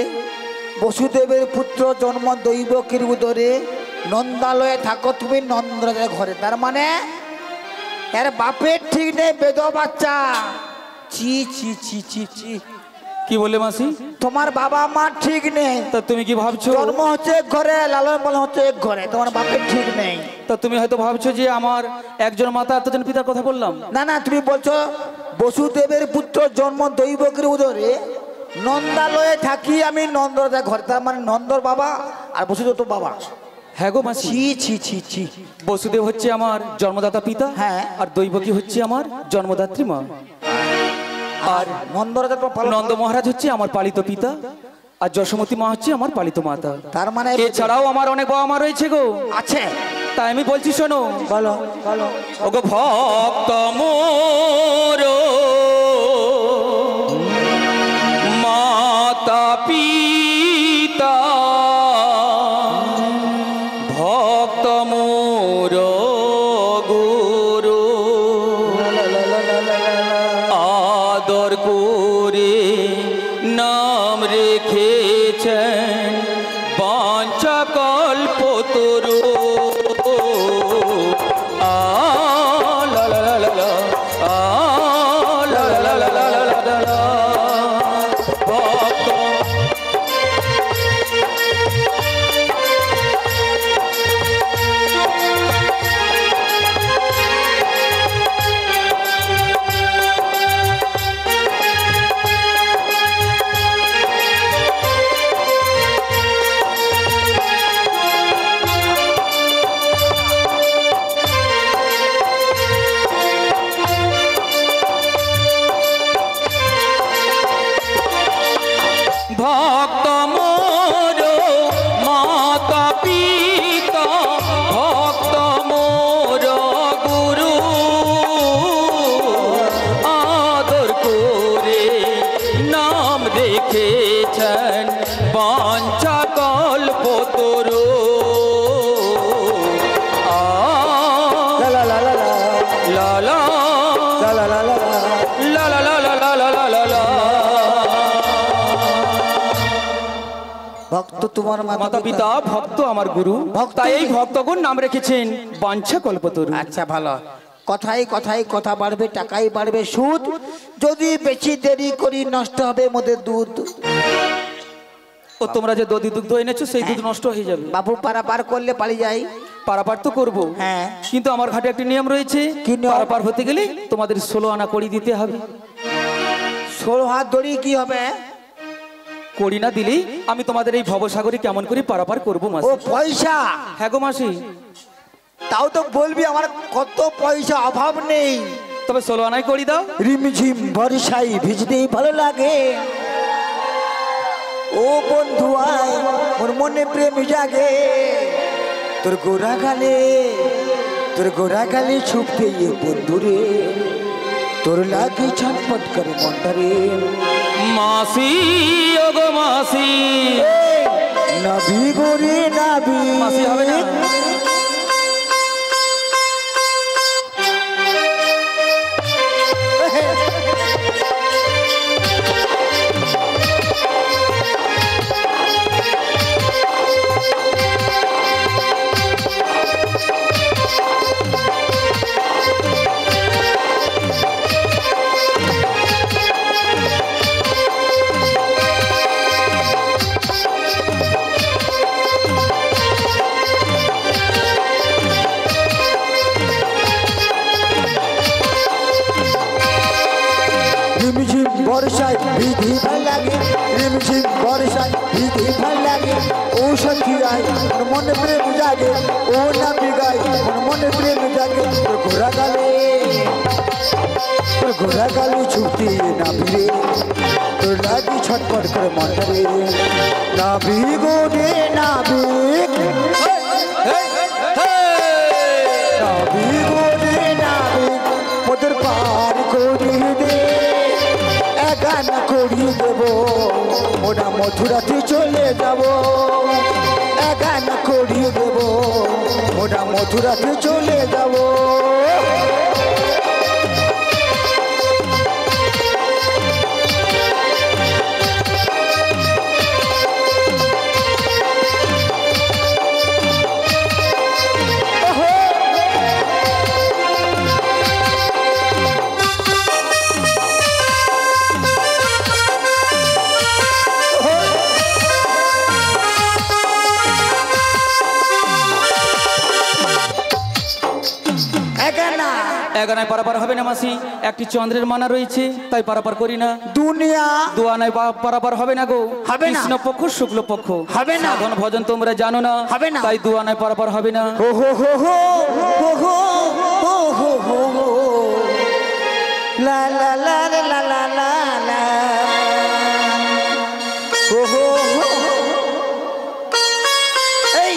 বসুদেবের পুত্র জন্ম দৈবকীর উদরে, নন্দালয়ে থাকো তুমি নন্দরাজের ঘরে। তার মানে এর বাপের ঠিক নেই, বেদ বাচ্চা। চি চি চি চি চি, কি বলে মাসি? তোমার বাবা মা ঠিক নেই। তা তুমি কি ভাবছো? জন্ম হচ্ছে এক ঘরে, লালন পালন হচ্ছে এক ঘরে, তোমার বাপের ঠিক নেই। তা তুমি হয়তো ভাবছো যে আমার একজন মাতা এতজন পিতার কথা বললাম। না না, তুমি বলছো বসুদেবের পুত্র জন্ম দৈবকীর উদরে, নন্দালয়ে থাকি আমি নন্দরাজের ঘরে। তার মানে নন্দর বাবা আর বসুদেব তো বাবা। হ্যাঁ গো মাসি, ছি ছি ছি ছি। বসুদেব হচ্ছে আমার জন্মদাতা পিতা, হ্যাঁ। আর দৈবকী হচ্ছে আমার জন্মদাত্রী মা, আর নন্দরাজের নন্দ মহারাজ হচ্ছে আমার পালিত পিতা, আর যশোমতী মা হচ্ছে আমার পালিত মাতা। তার মানে এছাড়াও আমার অনেক বাবা মা রয়েছে গো। আছে, তাই আমি বলছি শোনো। বলো বলো। ওগো ভক্ত মোর মাতা পিতা, ভক্ত মোর গুরু, আদর করে নাম রেখেছেন বাঞ্ছা কল্পতরু। লা লা লা লা লা, লা লা লা লা লা লা লা, ভক্ত ভক্ত মোর মাতা পিতা, ভক্ত মোর গুরু, আদর করে নাম রেখেছেন বাঞ্ছা কল্পতরু। লা লা লা লা লা লা লা লা লা লা লা লা লা লা লা। ভক্ত তোমার মাতা পিতা, ভক্ত আমার গুরু, তাই এই ভক্তগণ নাম রেখেছেন বাঞ্ছা কল্পতরু। আচ্ছা ভালো। কথাই কথাই কথা বাড়বে, টাকাই বাড়বে সুদ, যদি বেশি দেরি করি নষ্ট হবে মোদের দুধ। ও তোমরা যে দধি দুগ্ধ এনেছো সেই দুধ নষ্ট হয়ে যাবে। বাবু পারাপার করলে পালিয়ে যাই। পারাপার তো করবো, হ্যাঁ। কিন্তু আমার ঘাটে একটি নিয়ম রয়েছে। কি নিয়ম? পারাপার হতে গেলে তোমাদের 16 আনা কড়ি দিতে হবে। 16 হাত দড়ি কি হবে? কড়ি না দিলেই আমি তোমাদের এই ভবসাগরে কেমন করে পারাপার করবো ও মাসি। পয়সা? হ্যাঁ গো মাসি। তাও তো বলবি, আমার কত পয়সা অভাব নেই। তবে 16 আনাই কড়ি দাও। রিমঝিম বর্ষায় ভিজতেই ভালো লাগে, ও বন্ধু আয় মোর মনে প্রেম জাগে, তোর গোরা গালে ছুপতে বন্ধুরে, তোর লাগে ছটপট করে মনটারে। মাসি ও গো মাসি, নাভি গোরে নাভি। মাসি হবে না? বিধি ভাল লাগে রিমঝিম বর্ষায় বিধি ভাল লাগে ও সখী আয় মোর মনে প্রেম জাগে ও না বিগায় মোর মনে প্রেম জাগে তোর ঘোরা গালে ছুটি না ফিরে তোর লাগি ছটপট করে মন্ডারে নাবিক রে নাবিক ওদের পার করিয়ে দে এগানা করিয়ে দেব ওরা মথুরাতে চলে যাব এগানা করিয়ে দেব ওরা মথুরাতে চলে যাব এগানায় পারাপার হবে না মাসি, একটি চন্দ্রের মানা রয়েছে তাই পারাপার করি না। দুনিয়া দুয়ানায় পারাপার হবে না গো, হবে না। কৃষ্ণ পক্ষ শুক্ল পক্ষ হবে না। সাধন ভজন তোমরা জানো না, হবে না। তাই দুয়ানায় পারাপার হবে না। হো হো হো হো হো হো হো হো হো হো লা লা লা লা লা লা লা লা হো হো হো এই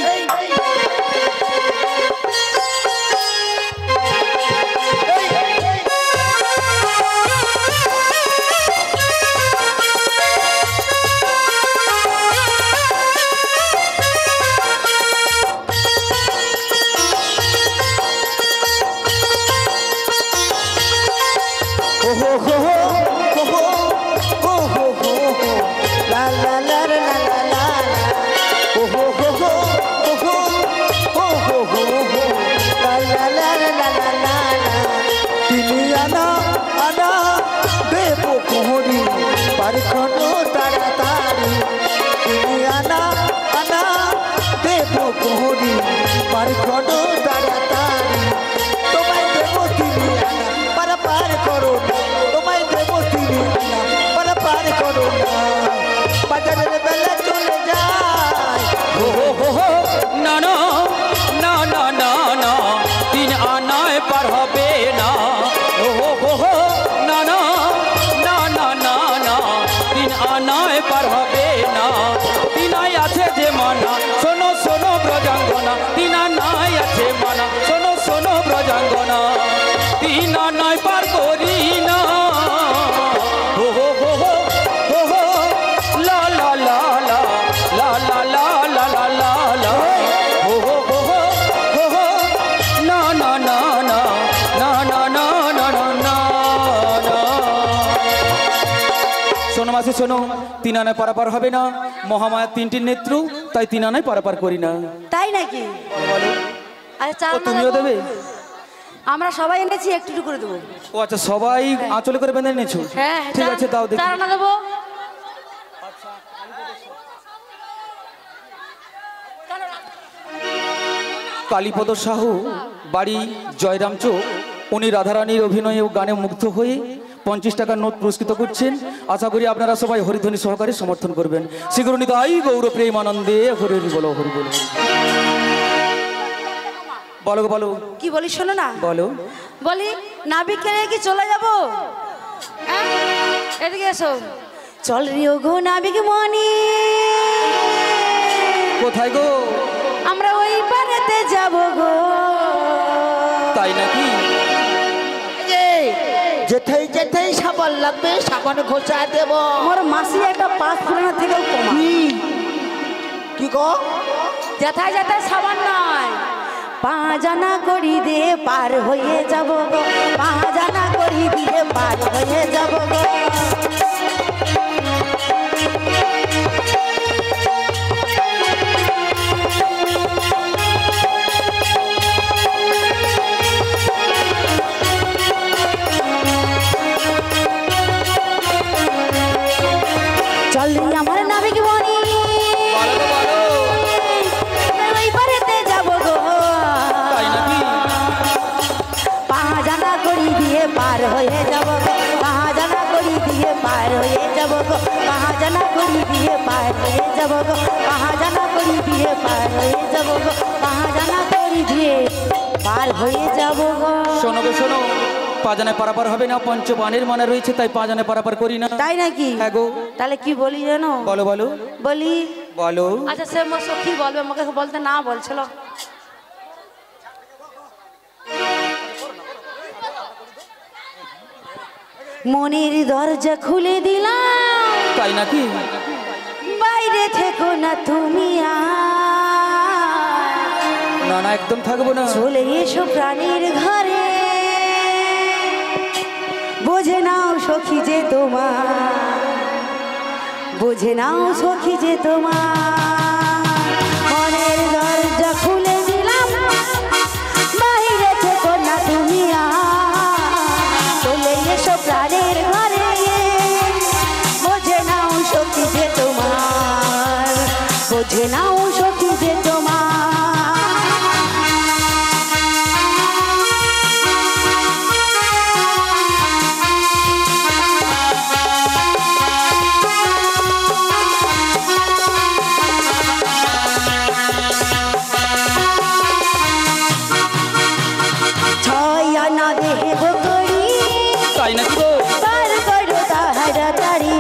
শোনো, তিন আনায় পারাপার হবে না, মহামায়ার তিনটি নেত্র, তাই তিন আনায় পারাপার করি না। তাই নাকি? আচ্ছা ও তুমিও দেবে? আমরা সবাই এনেছি, একটু একটু করে দেবো। ও আচ্ছা, সবাই আঁচলে করে বেঁধে এনেছো? হ্যাঁ ঠিক আছে, দাও দেখি। চার আনা দেবো। কালীপদ সাহু, বাড়ি জয়রাম চৌক, উনি রাধারানীর অভিনয়ে ও গানে মুগ্ধ হয়ে 50 টাকার নোট পুরস্কৃত করছেন। আশা করি আপনারা সবাই হরিধ্বনি সহকারে সমর্থন করবেন। শীঘ্র তাই গৌর প্রেমানন্দে হরি হরি বলো, হরি বলো। বলো বলো, কি বলি শোনো না, বলো। বলি নাবিককে কি চলে যাবো? এদিকে এসো। চল রিও গো নাবিক মনি। কোথায় গো? আমরা ওই পারেতে যাব গো। তাই নাকি? যেতেই যেতেই সাবান লাগবে, সাবান ঘষা দেব। মোর মাসি একটা 5 ফুলানা থেকেও কম। কি গো? যেথায় যেথায় সাবান নয়, 5 আনা করি দিয়ে পার হয়ে যাব গো। 5 আনা করি দিয়ে পার হয়ে যাব গো। চলি আমার নাবিক বনি, ওই পারেতে যাব গো। তাই নাকি? 5 আনা করি দিয়ে পার হয়ে যাব গো। 5 আনা করি দিয়ে পার গো কাহা জানা করি দিয়ে পার হয়ে যাব গো কাহা জানা করি দিয়ে পার হয়ে যাব গো কাহা জানা করি দিয়ে পার হয়ে যাব গো। শোনো গো শোনো, পাজানে পারাপার হবে না, পঞ্চবাণের মনে রয়েছে, তাই পাজানে পারাপার করি না। তাই নাকি? হ্যাঁ গো। তাহলে কি বলি জানো? বলো বলো বলি বলো। আচ্ছা সে আমার সখী বলবে, আমাকে বলতে না বলছিল। মনের দরজা খুলে দিলাম, তাই নাকি? বাইরে থেকো না তুমি না না, একদম থাকবো না। চলে এসো প্রাণীর ঘরে, বোঝে নাও সখী যে তোমার, বোঝে নাও সখী যে তোমার। মনের দরজা খুলে দিলাম, বাইরে থেকো না তুমি চলে এসো প্রাণের ঘরে, বোঝে নাও সখী যে তোমার, বোঝে নাও সখী যে তোমার। তাই নাকি গো? পার করো তাড়াতাড়ি,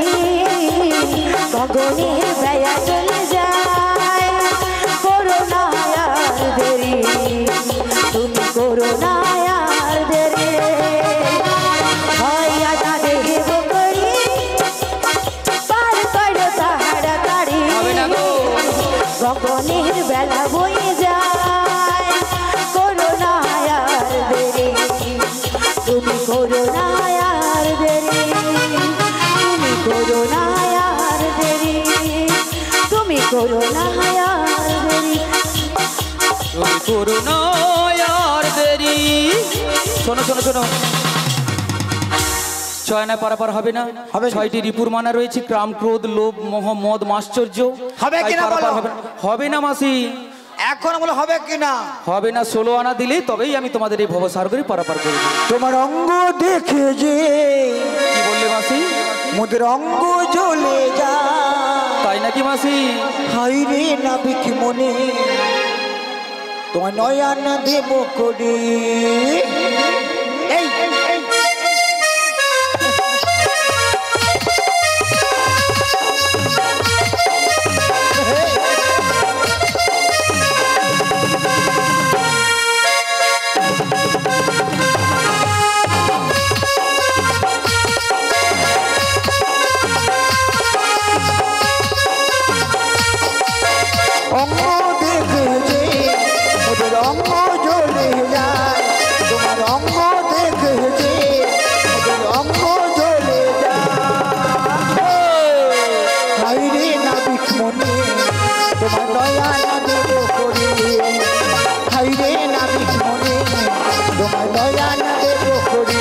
গগনের বেলা চলে যায়, করো না আর দেরি, তুমি করো না আর দেরি। হয় না দেব করি, পার করো তাড়াতাড়ি, হবে না গো। গগনের বেলা বয়ে যায়, করো না আর দেরি, তুমি করো না আর দেরি, তুমি করো না আর দেরি, তুমি করো না আর দেরি, তুমি করো না আর দেরি। শোনো শোনো শোনো, ছয় না পারাপার হবে না। হবে না। ছয়টি রিপুর মানা রয়েছে, ক্রাম ক্রোধ লোভ মোহ মদ মাশ্চর্য। হবে তাই কিনা পারাপার বলো? হবে না। হবে না মাসি, এখন বলো হবে কিনা? হবে না। 16 আনা দিলেই তবেই আমি তোমাদের এই ভবসাগরে পারাপার করব। তোমার অঙ্গ দেখে যে কি বললে মাসি? মোদের অঙ্গ জ্বলে যা, তাই নাকি মাসি? হাই রে নাবিক মনে তোমার নয়ন দেব করি। এই অঙ্গ দেখে যে মোদের অঙ্গ জ্বলে যায়, তোমার অঙ্গ দেখে যে মোদের অঙ্গ জ্বলে যায়। হাই রে নাবিক মনে তোমার নয়ন দেব করি, হাই রে নাবিক মনে তোমার নয়ন দেব করি।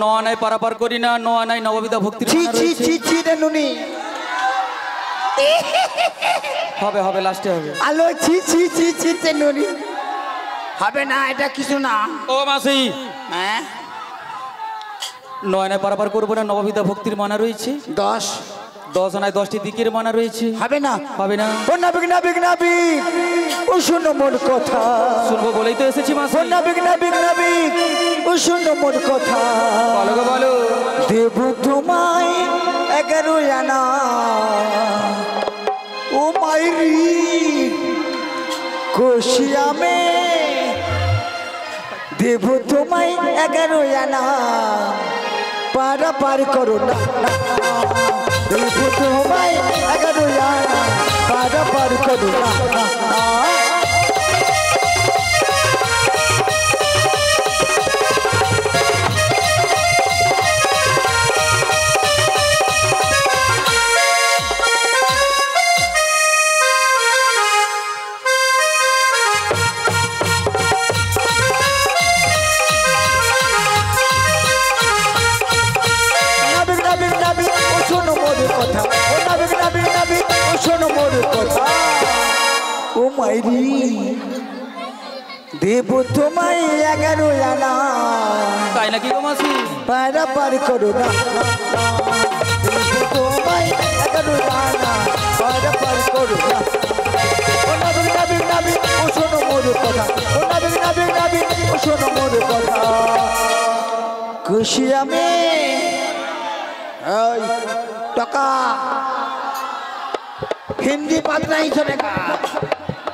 ন আনায় পারাপার করি না, ন আনায় নববিধা ভক্তির ছি মানা ছি রয়েছে। ছি ছি রে নুনি, হবে হবে, লাস্টে হবে। আলো ছি ছি ছি ছি রে নুনি। হবে না, এটা কিছু না। ও মাসি, হ্যাঁ 9 আনায় পারাপার করবো না, নববিধা ভক্তির মানা রয়েছে। 10 10 আনায় 10টি দিকের মানা রয়েছে। হবে না। হবে না। ও নাবিক নাবিক নাবিক, ও শোনো মোর কথা, শুনবো বলেই তো এসেছি মাসি। ও নাবিক নাবিক নাবিক, ও শোনো মোর কথা। বলো গো বলো। দেব তোমায় 11 আনা, ও মাইরি কোশিয়ামে, দেব তোমায় 11 আনা, পারা পার করো না, দেব তোমায় 11 আনা, পারা পার করো না। মাইরি দেব তোমায় 11 আনা তাই নাকি গো মাসি? পারাপার করো না দেব তোমায় 11 আনা পারাপার করো না ও নাবিক নাবিক নাবিক ও শোনো মোর কথা ও নাবিক নাবিক নাবিক ও শোনো মোর কথা খুশি আমি এই টাকা हिंदी बात नहीं सुनेगा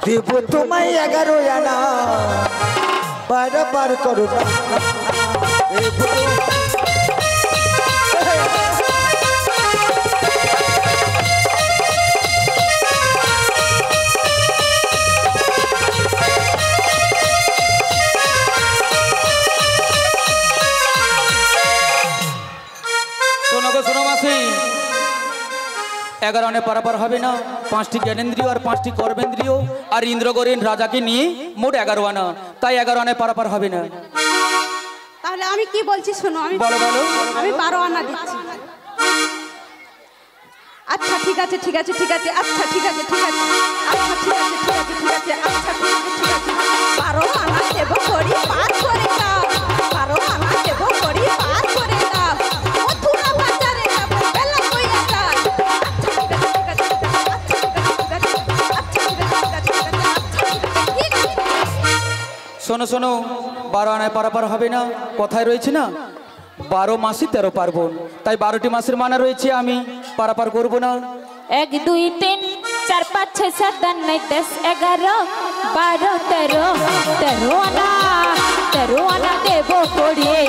देवो तुम्हें 11 आना बार बार करो ना देवो सुनो मासी 11 आने पारापार হবে না 5টি জ্ঞানেন্দ্রিয় আর 5টি কর্মেন্দ্রিয় আর ইন্দ্রগরেন রাজাকে নিয়ে মোট 11 আনা তাই 11 আনে পারাপার হবে না তাহলে আমি কি বলছি শোনো আমি বলো বলো আমি 12 আনা দিচ্ছি আচ্ছা ঠিক আছে ঠিক আছে ঠিক আছে আচ্ছা ঠিক আছে ঠিক আছে আচ্ছা ঠিক আছে ঠিক আছে ঠিক আছে আচ্ছা ঠিক আছে ঠিক আছে 12 আনা দেব করি পার করে দাও 12 আনা দেব করি পার করে দাও মথুরা বাজারে যাব বেলা কইয়া দাও আচ্ছা ঠিক আছে ঠিক আছে আচ্ছা ঠিক আছে ঠিক আছে আচ্ছা ঠিক আছে ঠিক আছে শোনো শোনো 12 আনায় পারাপার হবে না কথায় রয়েছে না 12 মাসে 13 পার্বণ তাই 12টি মাসের মানা রয়েছে আমি পারাপার করব না 1 2 3 4 5 6 7 8 9 10 11 12 13 আনা দেব করিয়ে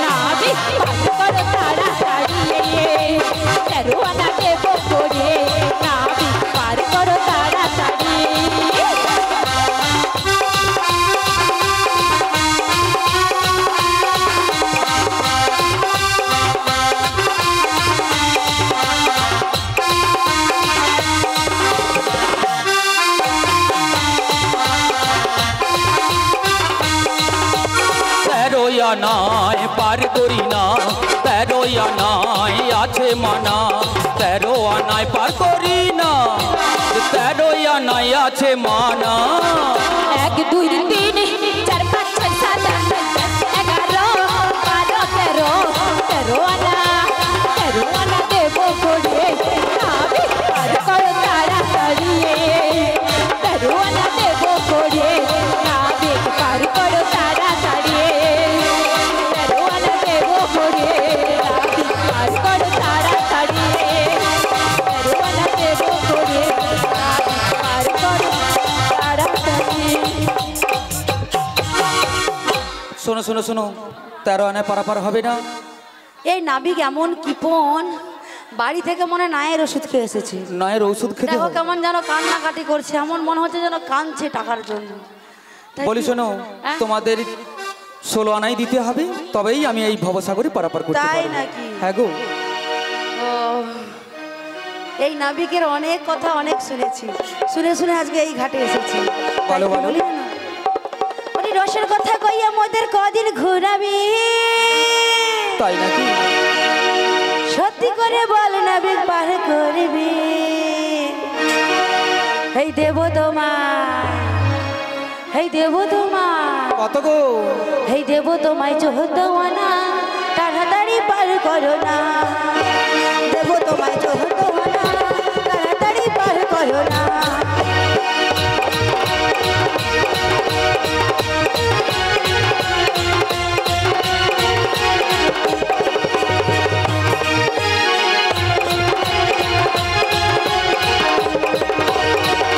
নাবি পার করো তাড়াতাড়ি 13 আনা দেব করিয়ে নাবি পার করো তাড়াতাড়ি নাই পার করি না 13 আনায় আছে মানা 13 আনায় পার করি না 13 আনায় আছে মানা 1 2 3 4 5 6 7 8 9 10 11 12 13 আনা দেব করে নাবি পার করো তাড়াতাড়ি 13 আনা দেব করে নাবি পার করো তাড়াতাড়ি 13 আনা দেব করে নাবি পার করো তাড়াতাড়ি 13 আনা দেব করে নাবি পার করো তাড়াতাড়ি শোনো শোনো শোনো 13 আনায় পারাপার হবে না এই নাবিক এমন কিপন বাড়ি থেকে মনে নায়ের ওষুধ খেয়ে এসেছে নয়ের ওষুধ খেতে দেখো হবে। কেমন যেন কান্নাকাটি করছে এমন মনে হচ্ছে যেন কাঁদছে টাকার জন্য তাই বলি কি- শোনো হ্যাঁ? তোমাদের 16 আনাই দিতে হবে তবেই আমি এই ভবসাগরে পারাপার করতে তাই পারবো নাকি? হ্যাঁ গো ও, এই নাবিকের অনেক কথা অনেক শুনেছি শুনে শুনে আজকে এই ঘাটে এসেছি তাই বলো, তো বলো। বলি না? ওরে রসের কথা কইয়া মোদের কদিন ঘুরাবি তাই নাকি সত্যি করে বল নাবিক পার করবি এই দেব তোমায় এই দেব তোমায় কত গো এই দেব তোমায় 14 আনা তাড়াতাড়ি পার করো না দেব তোমায় 14 আনা তাড়াতাড়ি পার করো না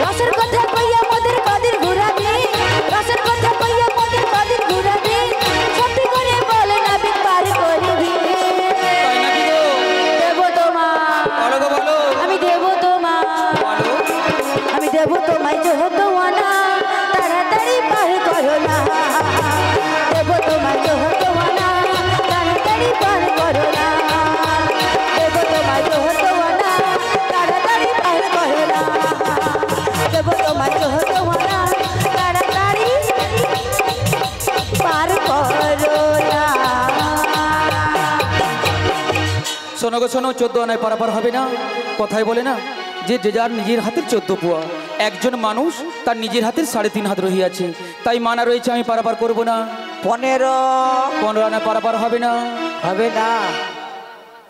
রসের কথা কইয়া মোদের কদিন ঘুরাবি রসের কথা কইয়া মোদের কদিন ঘুরাবি সত্যি করে বল নাবিক পার করবি তাই নাকি গো দেব তোমায় বলো গো বলো আমি দেব তোমায় বলো আমি দেব তোমায় 14 আনা তাড়াতাড়ি পার করো না দেব তোমায় 14 আনা তাড়াতাড়ি পার করো না দেব তোমায় 14 আনা তাড়াতাড়ি পার করো না দেব তোমায় 14 আনা তাড়াতাড়ি পার করো না শোনো গো শোনো 14 আনায় পারাপার হবে না কথায় বলে না যে যে যার নিজের হাতের 14 পুয়া একজন মানুষ তার নিজের হাতের 3.5 হাত রহিয়াছে, তাই মানা রয়েছে আমি পারাপার করব না। 15 আনা পারাপার হবে না। হবে না।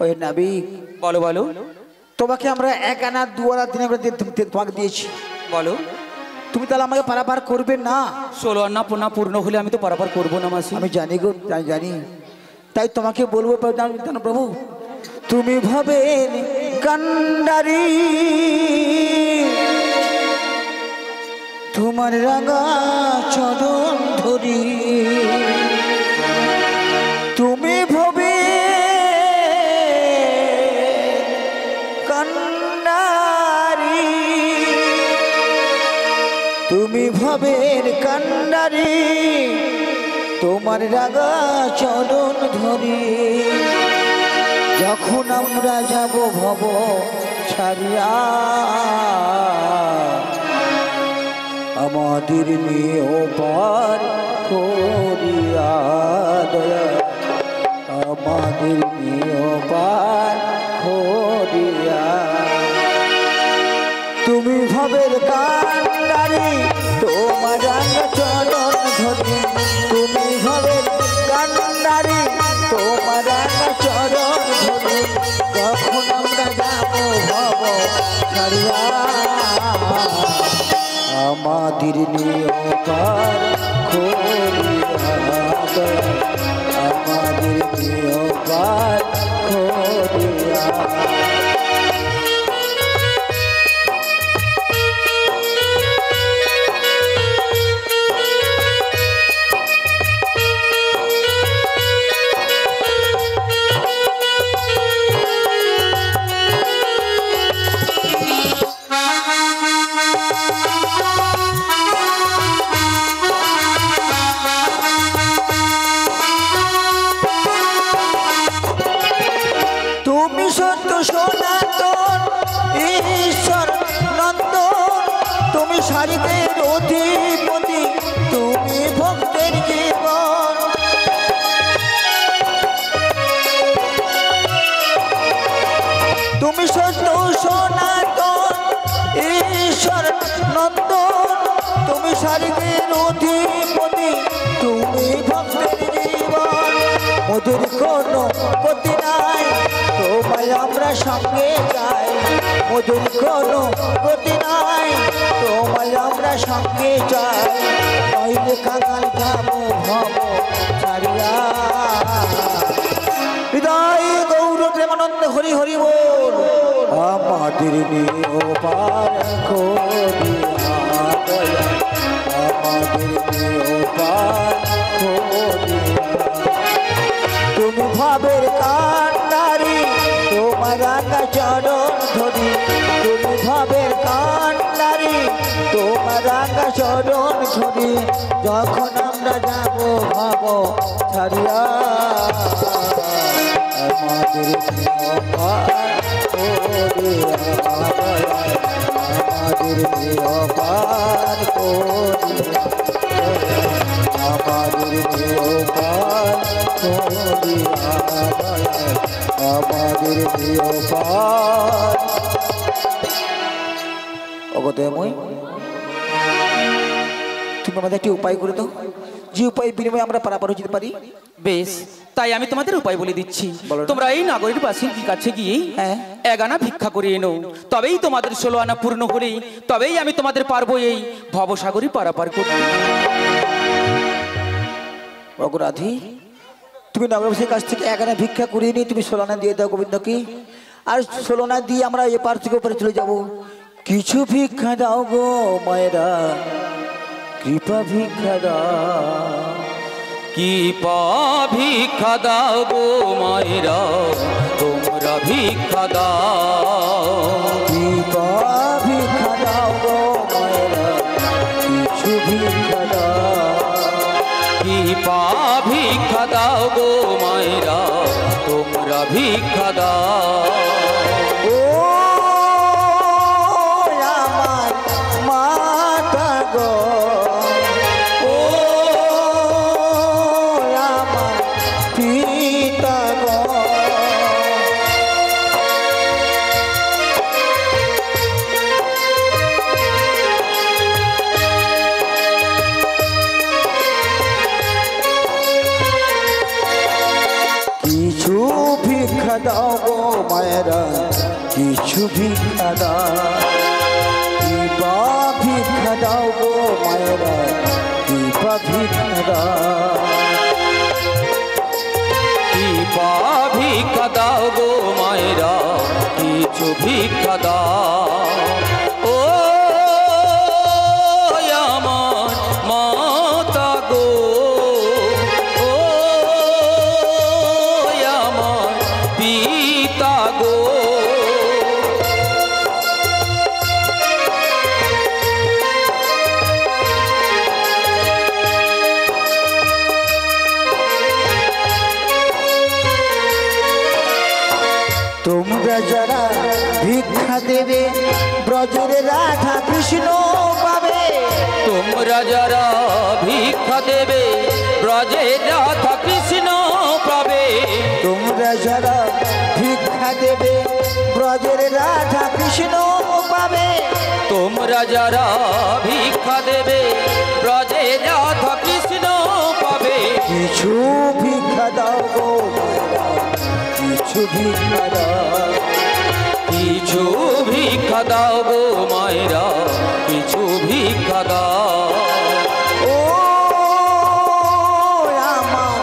ওই নাবিক, বলো বলো তোমাকে আমরা 1 আনা 2 আনা 3 আনা তোমাকে দিয়েছি, বলো। তুমি তাহলে আমাকে পারাপার করবে না? 16 আনা পূর্ণ হলে আমি তো পারাপার করব না মাসি। আমি জানি গো, জানি, তাই তোমাকে বলবো প্রভু, তুমি ভাবেন কান্ডারি, তোমার রাঙা চরণ ধরি, তুমি ভাবে কান্ডারি, তুমি ভাবের কান্ডারি, তোমার রাঙা চরণ ধরি, যখন আমরা যাব ভব ছাড়িয়া, আমাদের নিয়ে পার করিয়া দয়া, আমাদের নিয়ে পার করিয়া, তুমি ভবের কান্ডারি, তোমার রাঙা চরণ ধরি, তুমি ভবের কান্ডারি, তোমার রাঙা চরণ ধরি, যখন আমরা যাব ভব ছাড়িয়া, আমাদের নিয়ে পার করিয়া দয়া, আমাদের নিয়ে পার করিয়া। তুমি সত্য সনাতন ঈশ্বর নন্দন, তুমি সারিদের অধিপতি, তুমি ভক্তের জীবন, তুমি সত্য সনাতন ঈশ্বর নন্দন, তুমি সারিদের অধিপতি, তুমি ভক্তের জীবন, মধুর কোনো গতি নাই, তোমায় আমরা সঙ্গে যাই, মধুর কোনো গতি নাই, তোমায় আমরা সঙ্গে যাই, নইলে কাঙাল যাব ভব ছাড়িয়া। হৃদয় গৌর প্রেমানন্দ হরি হরি বল, আমাদের নিয়ে পার করিয়া দয়া, আমাদের নিয়ে পার করিয়া, তুমি ভাবের কান্ডারি, তোমার রাঙা চরণ ধরি, তুমি ভাবের কান্ডারি, তোমার রাঙা চরণ ধরি, যখন আমরা যাব ভাব ছাড়িয়া, আমাদের পার করিয়া দয়া, আমাদের পার করিয়া, আমাদের পার করিয়া দয়া, আমাদের পার। অগদয়ময়, তুমি আমাদের একটি উপায় করে দাও, যে উপায় বিনিময়ে আমরা পারাপার হতে পারি। বেশ, তাই আমি তোমাদের উপায় বলে দিচ্ছি। তোমরা এই নাগরের বাসীর কাছে গিয়ে 1 আনা ভিক্ষা করে এনো, তবেই তোমাদের 16 আনা পূর্ণ হলেই তবেই আমি তোমাদের পারবো এই ভবসাগরী পারাপার করতে। অগরাধি, তুমি নগরবাসীর কাছ থেকে 1 আনা ভিক্ষা করিয়ে নিয়ে তুমি 16 আনা দিয়ে দাও গোবিন্দকে, আর 16 আনা দিয়ে আমরা এপার থেকে ওপারে চলে যাব। কিছু ভিক্ষা দাও গো মায়েরা, কৃপা ভিক্ষা দাও, কৃপা ভিক্ষা দাও গো মায়েরা, তোমরা ভিক্ষা দাও, কৃপা ভিক্ষা দাও গো মায়েরা, কিছু ভিক্ষা দাও, কৃপা ভিক্ষা দাও গো মায়েরা, তোমরা ভিক্ষা দাও। ও আমার মাতা গো, ও আমার পিতা গো, দাও গো মায়েরা কিছু ভিক্ষা দাও কৃপা ভিক্ষা দাও গো মায়েরা কৃপা ভিক্ষা দাও কৃপা ভিক্ষা দাও গো মায়েরা কিছু ভিক্ষা দাও ও আমার মাতা গো ও আমার পিতা গো তোমরা যারা ভিক্ষা দেবে ব্রজের রাধা কৃষ্ণ পাবে তোমরা যারা ভিক্ষা দেবে ব্রজে রাধা কৃষ্ণ পাবে তোমরা যারা ভিক্ষা দেবে ব্রজের রাধা কৃষ্ণ পাবে তোমরা যারা ভিক্ষা দেবে ব্রজে রাধা কৃষ্ণ পাবে কিছু ভিক্ষা দাও গো মায়েরা, কিছু ভিক্ষা দাও কিছু ভিক্ষা দাও গো মায়েরা কিছু ভিক্ষা দাও ও আমার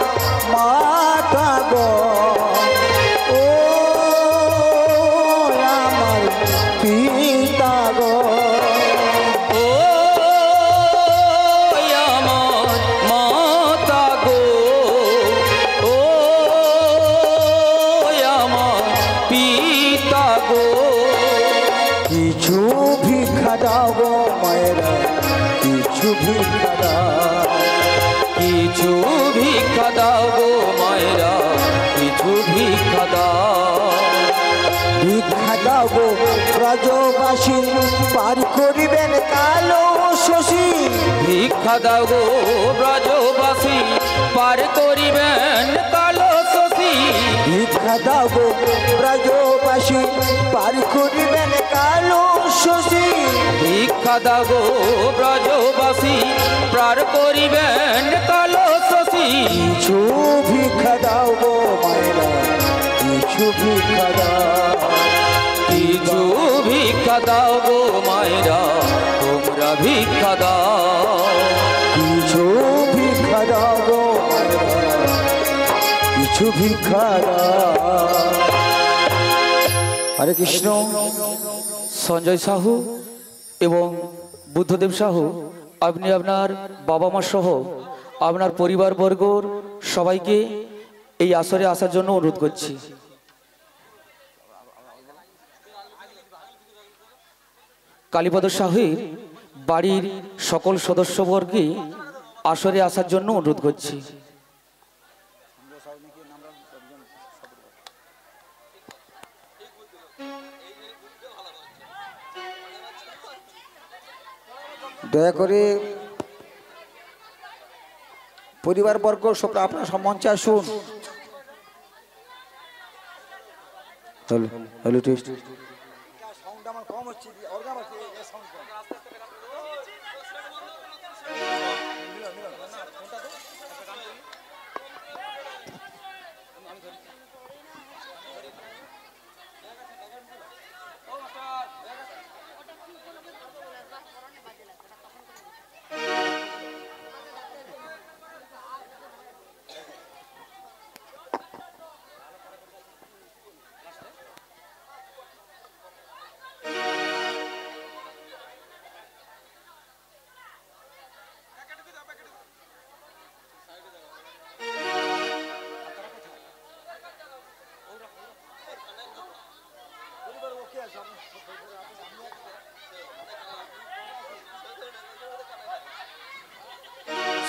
মাতা গো ও আমার পিতা গো ও আমার মাতা গো ও আমার পিতা গো কিছু ভিক্ষা দাও গো মায়েরা কিছু ভিক্ষা দাও কিছু ভিক্ষা দাও গো মায়েরা কিছু ভিক্ষা দাও ভিক্ষা দাও গো ব্রজবাসী পার করিবেন কালো শশী ভিক্ষা দাও গো ব্রজবাসী পার করিবেন কালো শশী ভিক্ষা দাও গো ব্রজবাসী পার করিবেন কালো শশী ভিক্ষা দাও গো ব্রজবাসী পার করিবেন কালো শশী কিছু ভিক্ষা দাও গো মায়েরা কিছু ভিক্ষা দাও কিছু ভিক্ষা দাও গো মায়েরা তোমরা ভিক্ষা দাও কিছু ভিক্ষা দাও গো মায়েরা কিছু ভিক্ষা দাও হরে কৃষ্ণ সঞ্জয় সাহু এবং বুদ্ধদেব সাহু আপনি আপনার বাবা মা সহ আপনার পরিবারবর্গর সবাইকে এই আসরে আসার জন্য অনুরোধ করছি। কালীপদ সাহুর বাড়ির সকল সদস্যবর্গকে আসরে আসার জন্য অনুরোধ করছি। দয়া করে পরিবারবর্গ সব আপনার মঞ্চে আসুন। হ্যালো টেস্ট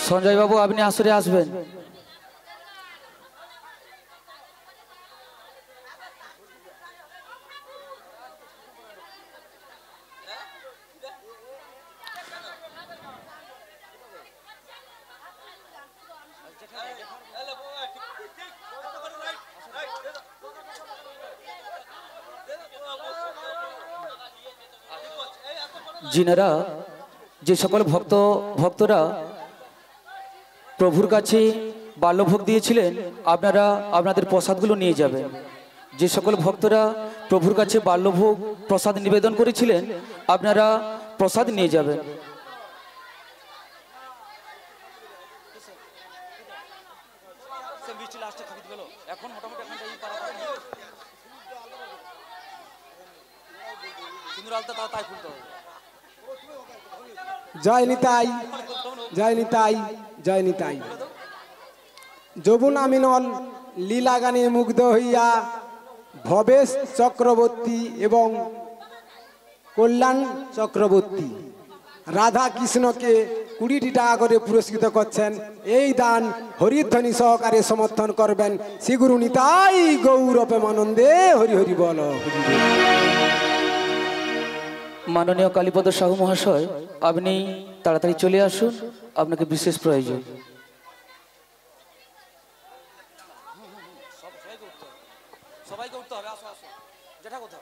সঞ্জয় বাবু আপনি আসরে আসবেন। जिनारा যে সকল ভক্তরা প্রভুর কাছে বাল্যভোগ দিয়েছিলেন আপনারা আপনাদের প্রসাদগুলো নিয়ে যাবেন। যে সকল ভক্তরা প্রভুর কাছে বাল্যভোগ প্রসাদ নিবেদন করেছিলেন আপনারা প্রসাদ নিয়ে যাবেন। জয় নিতাই, জয় নিতাই, জয় নিতাই। যমুনা মিনল লীলা গানে মুগ্ধ হইয়া ভবেশ চক্রবর্তী এবং কল্যাণ চক্রবর্তী রাধা কৃষ্ণকে 20টি টাকা করে পুরস্কৃত করছেন। এই দান হরিধ্বনি সহকারে সমর্থন করবেন শ্রী গুরু নিতাই গৌর প্রেমানন্দে হরি হরি বল। মাননীয় কালীপদ সাহু মহাশয়, আপনি তাড়াতাড়ি চলে আসুন, আপনাকে বিশেষ প্রয়োজন। সবাইকে উঠতে হবে, আসো আসো। যেটা কোথাও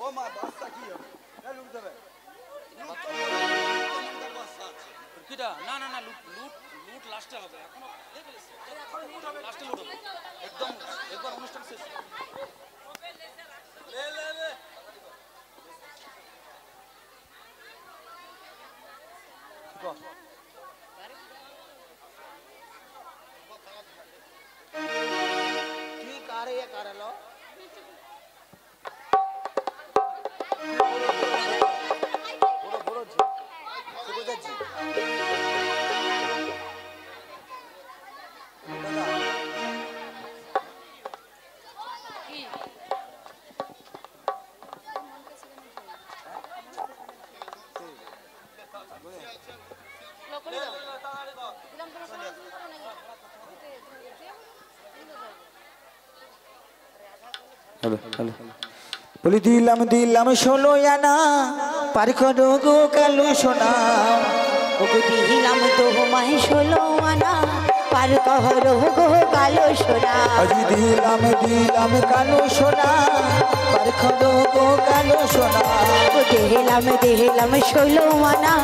ও মা বাসটা কি হবে? না লুট দেবে। কিটা না না না লুট লুট লুট লাস্টে হবে। এখনো দেখে এসে এখন লুট হবে, লাস্টে লুট হবে। একদম একবার অনুষ্ঠান শেষ। লে লে লে ठीक आ रही है कर लो বলি দিলাম দিলাম 16 আনা পার করো গো কালু সোনা। ওগো দিলাম তোমায় 16 আনা পার করো গো কালো সোনা। আজি দিলাম দিলাম কালু সোনা পার করো গো কালু সোনা। ওগো দিলাম 16 আনা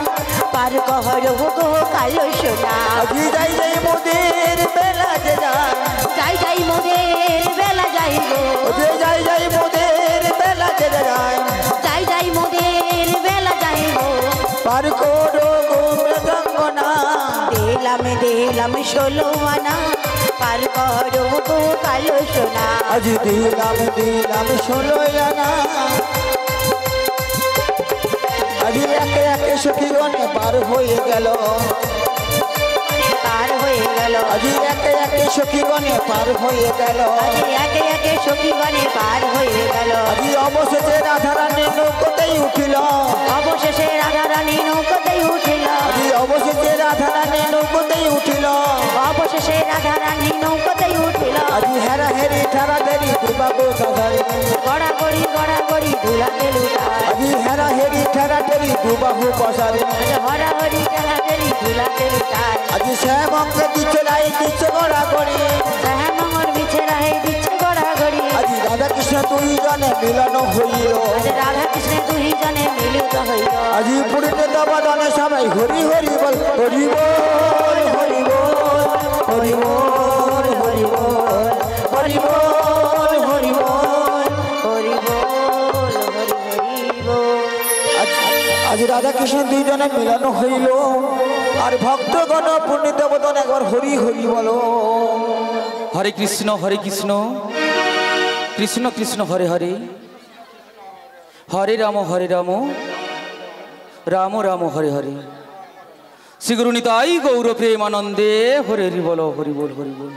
পার করো গো কালো সোনা। আজি যাই যাই মোদের বেলা যে যায়, যাই যাই মোদের বেলা যাই গো, ওরে যাই যাই মোদের বেলা যে যায়, যাই যাই মোদের বেলা যাই গো। পার করো গো মৃদঙ্গনা। দিলাম 16 আনা পার করো গো কালো সোনা। আজি দিলাম দিলাম 16 আনা। আজি একে একে সখীগণে পার হয়ে গেল, পার হয়ে গেল। আজি একে একে সখীগণে পার হয়ে গেল। আজি একে একে সখীগণে পার হয়ে গেল। আজি অবশেষে রাধারানী নৌকোতেই উঠিল, অবশেষে রাধারানী নৌকোতেই উঠিল। আজি অবশেষে রাধারানী নৌকোতেই উঠিল। অবশেষে রাধারানী নৌকোতেই উঠিল। আজি হেরা হেরি ঠারা ঠেরি দুবাবু দাদারে, গড়াগড়ি গড়াগড়ি ধুলাতে লুটায়। আজি হেরা হেরি ঠারা ঠেরি দুবাবু বসারে। হরাহরি ঠেলাঠেলি ধুলাতে লুটায়। আজি শ্যাম অঙ্কে দিচ্ছে লাই দিচ্ছে গড়া গড়ি। শ্যামর বিছে রাহে দিচ্ছে গড়াগড়ি। আজি রাধা কৃষ্ণ দুই জনে মিলন হইল, আজ রাধা কৃষ্ণের দুই জনে মিলিত হইল। আজি পুরীতে দবাদনে সবাই হরি হরি বল, হরি বল হরি বল হরি বল হরি বল হরি বল হরি বল। হরি বল হরি হরি বল। আজ রাধা কৃষ্ণ দুই জনে মিলন হইল, আর ভক্তগণ পুণ্যিত বদন একবার হরি হরি বলো। হরে কৃষ্ণ কৃষ্ণ কৃষ্ণ হরে হরে, হরে রাম রাম রাম হরে হরে। শ্রী গুরু নিতাই গৌর প্রেমানন্দে হরে হরি বল, হরি বল হরি বল।